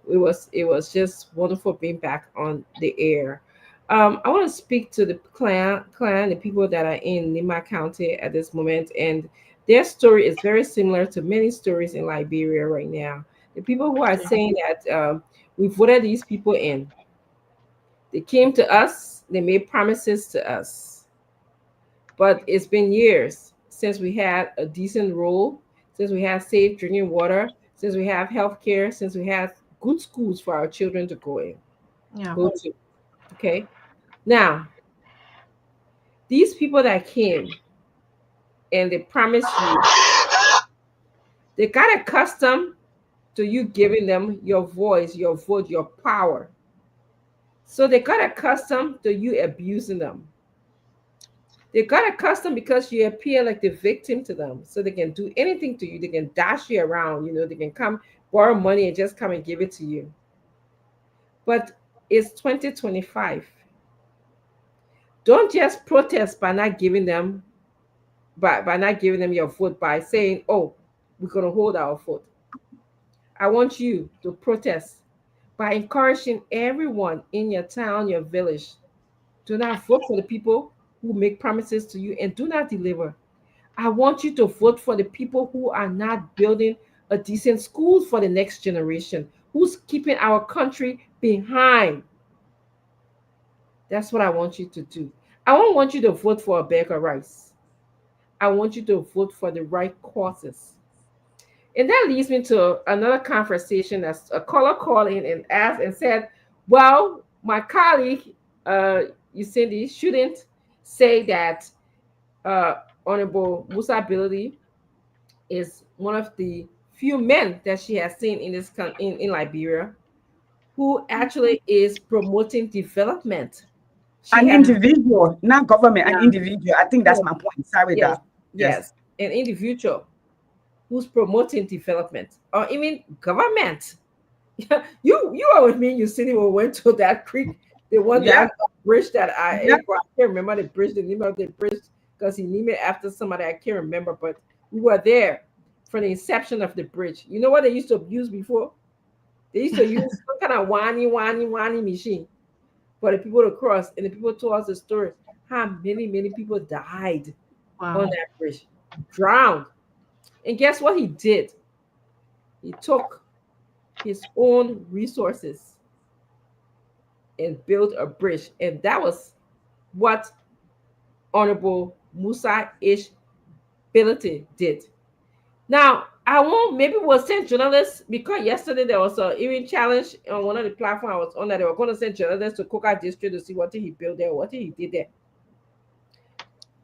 it was just wonderful being back on the air. I want to speak to the clan, the people that are in Nima County at this moment, and their story is very similar to many stories in Liberia right now. The people who are Okay. saying that we voted these people in, they came to us, they made promises to us, but it's been years since we had a decent rule, since we had safe drinking water, since we have health care, since we have good schools for our children to Yeah. go to. Okay. Now, these people that came and they promised you, they got accustomed to you giving them your voice, your vote, your power. So they got accustomed to you abusing them. They got accustomed because you appear like the victim to them. So they can do anything to you. They can dash you around, they can come borrow money and just come and give it to you. But it's 2025. Don't just protest by not giving them by not giving them your vote by saying, "Oh, we're gonna hold our vote." I want you to protest by encouraging everyone in your town, your village, do not vote for the people who make promises to you and do not deliver. I want you to vote for the people who are not building a decent school for the next generation, who's keeping our country behind. That's what I want you to do. I don't want you to vote for a bag of rice. I want you to vote for the right causes. And that leads me to another conversation that's a caller called in and asked and said, well, my colleague, uh, Cindy, shouldn't say that uh, Honorable Musa Ability is one of the few men that she has seen in in Liberia who actually is promoting development. She An has, individual, not government, an yeah, individual. I think that's yes, my point. Sorry, yes, Doc. Yes. yes, an individual who's promoting development or even government. You are with me. You see, we went to that creek, the one Yeah. that bridge that Yeah. I can't remember the bridge, the name of the bridge, because he named it after somebody I can't remember. But we were there for the inception of the bridge. You know what they used to use before? They used to use some kind of wani machine for the people to cross, and the people told us the story how many people died on Wow. that bridge, drowned. And guess what he did? He took his own resources and built a bridge. And that was what Honorable Musa Ish Bility did. Now, I won't, maybe we'll send journalists because yesterday there was a even challenge on one of the platforms I was on that they were going to send journalists to Koka district to see what he built there, what he did there.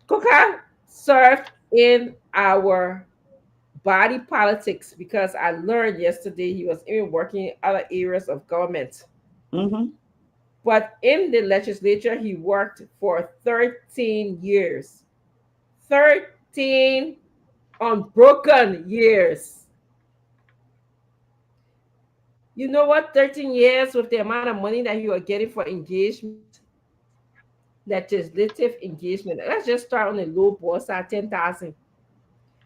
Koka served in our body politics because I learned yesterday he was even working in other areas of government. Mm-hmm. But in the legislature, he worked for 13 years. 13 unbroken years. You know what? 13 years with the amount of money that you are getting for engagement, legislative engagement. Let's just start on the low ball side, 10,000.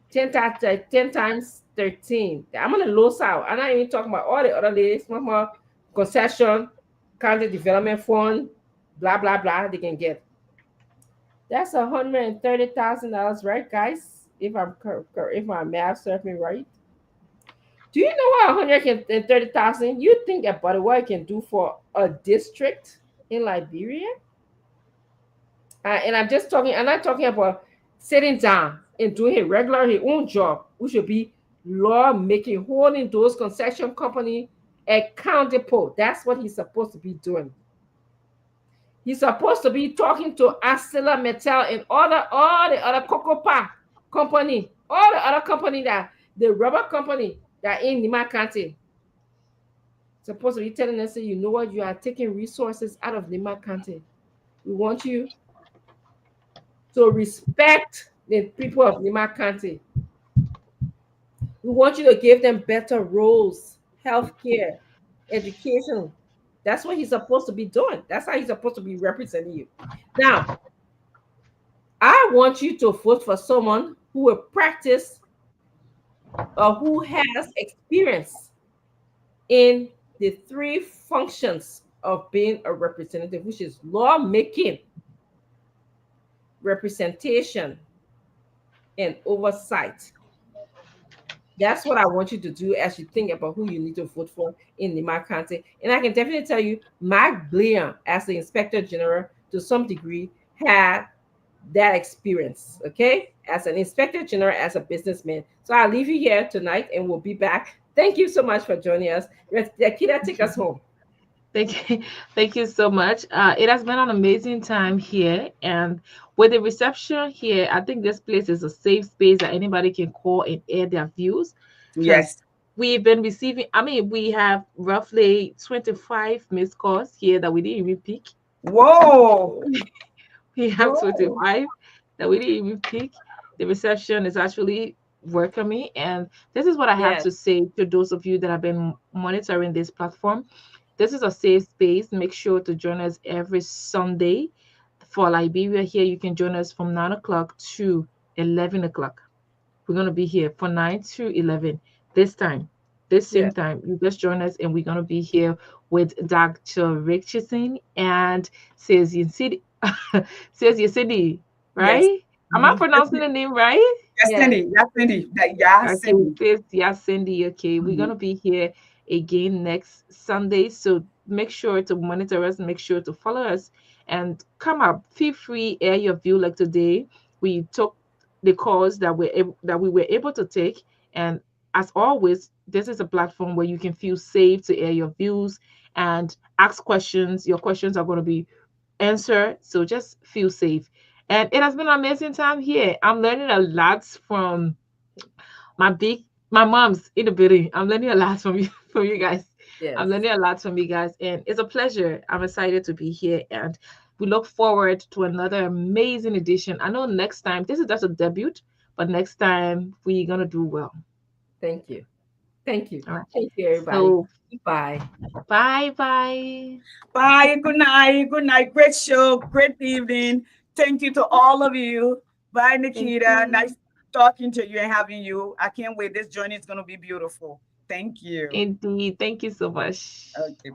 10 times 13. I'm on the low side. I'm not even talking about all the other ladies, more concession, county development fund, blah, blah, blah, they can get. That's $130,000, right, guys? If my math serves me right. Do you know what 130,000? You think about what it can do for a district in Liberia? And I'm just talking. I'm not talking about sitting down and doing a regular his own job, which should be law making, holding those concession company accountable. That's what he's supposed to be doing. He's supposed to be talking to Asila Metal and all the other Cocopa company, all the other company that the rubber company that in Nima County. Supposed to be telling us, say, you know what, you are taking resources out of Nima County. We want you to respect the people of Nima County. We want you to give them better roles, healthcare, education. That's what he's supposed to be doing. That's how he's supposed to be representing you. Now, I want you to vote for someone who will practice or who has experience in the three functions of being a representative, which is lawmaking, representation, and oversight. That's what I want you to do as you think about who you need to vote for in Nima County. And I can definitely tell you, Mark Blair, as the Inspector General, to some degree, had that experience, okay, as an Inspector General, as a businessman. So I'll leave you here tonight and we'll be back. Thank you so much for joining us. Akita, take us home. Thank you, thank you so much. It has been an amazing time here, and with the reception here, I think this place is a safe space that anybody can call and air their views, because Yes. we've been receiving. I mean, we have roughly 25 missed calls here that we didn't even pick. Whoa. We have Whoa. 25 that we didn't even pick. The reception is actually welcoming, and this is what I have Yes, to say to those of you that have been monitoring this platform. This is a safe space. Make sure to join us every Sunday for Liberia. Here, you can join us from 9 o'clock to 11 o'clock. We're going to be here for 9 to 11 this time, this same yes, time. You just join us, and we're going to be here with Dr. Richardson and says you see, says you see, Yes. right? Am I Mhm. pronouncing the name right? Yes, yes. Cindy. Yes, Cindy. Yeah, Okay, Cindy. sis, yeah, Cindy. Okay, we're Mhm. gonna be here again next Sunday, so make sure to monitor us, make sure to follow us, and come up. Feel free, air your view. Like today, we took the calls that we were able to take, and as always, this is a platform where you can feel safe to air your views and ask questions. Your questions are going to be answered, so just feel safe. And it has been an amazing time here. I'm learning a lot from my mom's in the building. I'm learning a lot from you from you guys. I'm Yes. learning a lot from you guys, and it's a pleasure. I'm excited to be here, and we look forward to another amazing edition. I know next time this is just a debut, but next time we're gonna do well. Thank you. Thank you. All right. Thank you, everybody. So Bye. bye bye. Bye. Good night. Good night. Great show. Great evening. Thank you to all of you. Bye, Thank Nikita. you. Nice talking to you and having you. I can't wait. This journey is going to be beautiful. Thank you. Indeed. Thank you so much. Okay.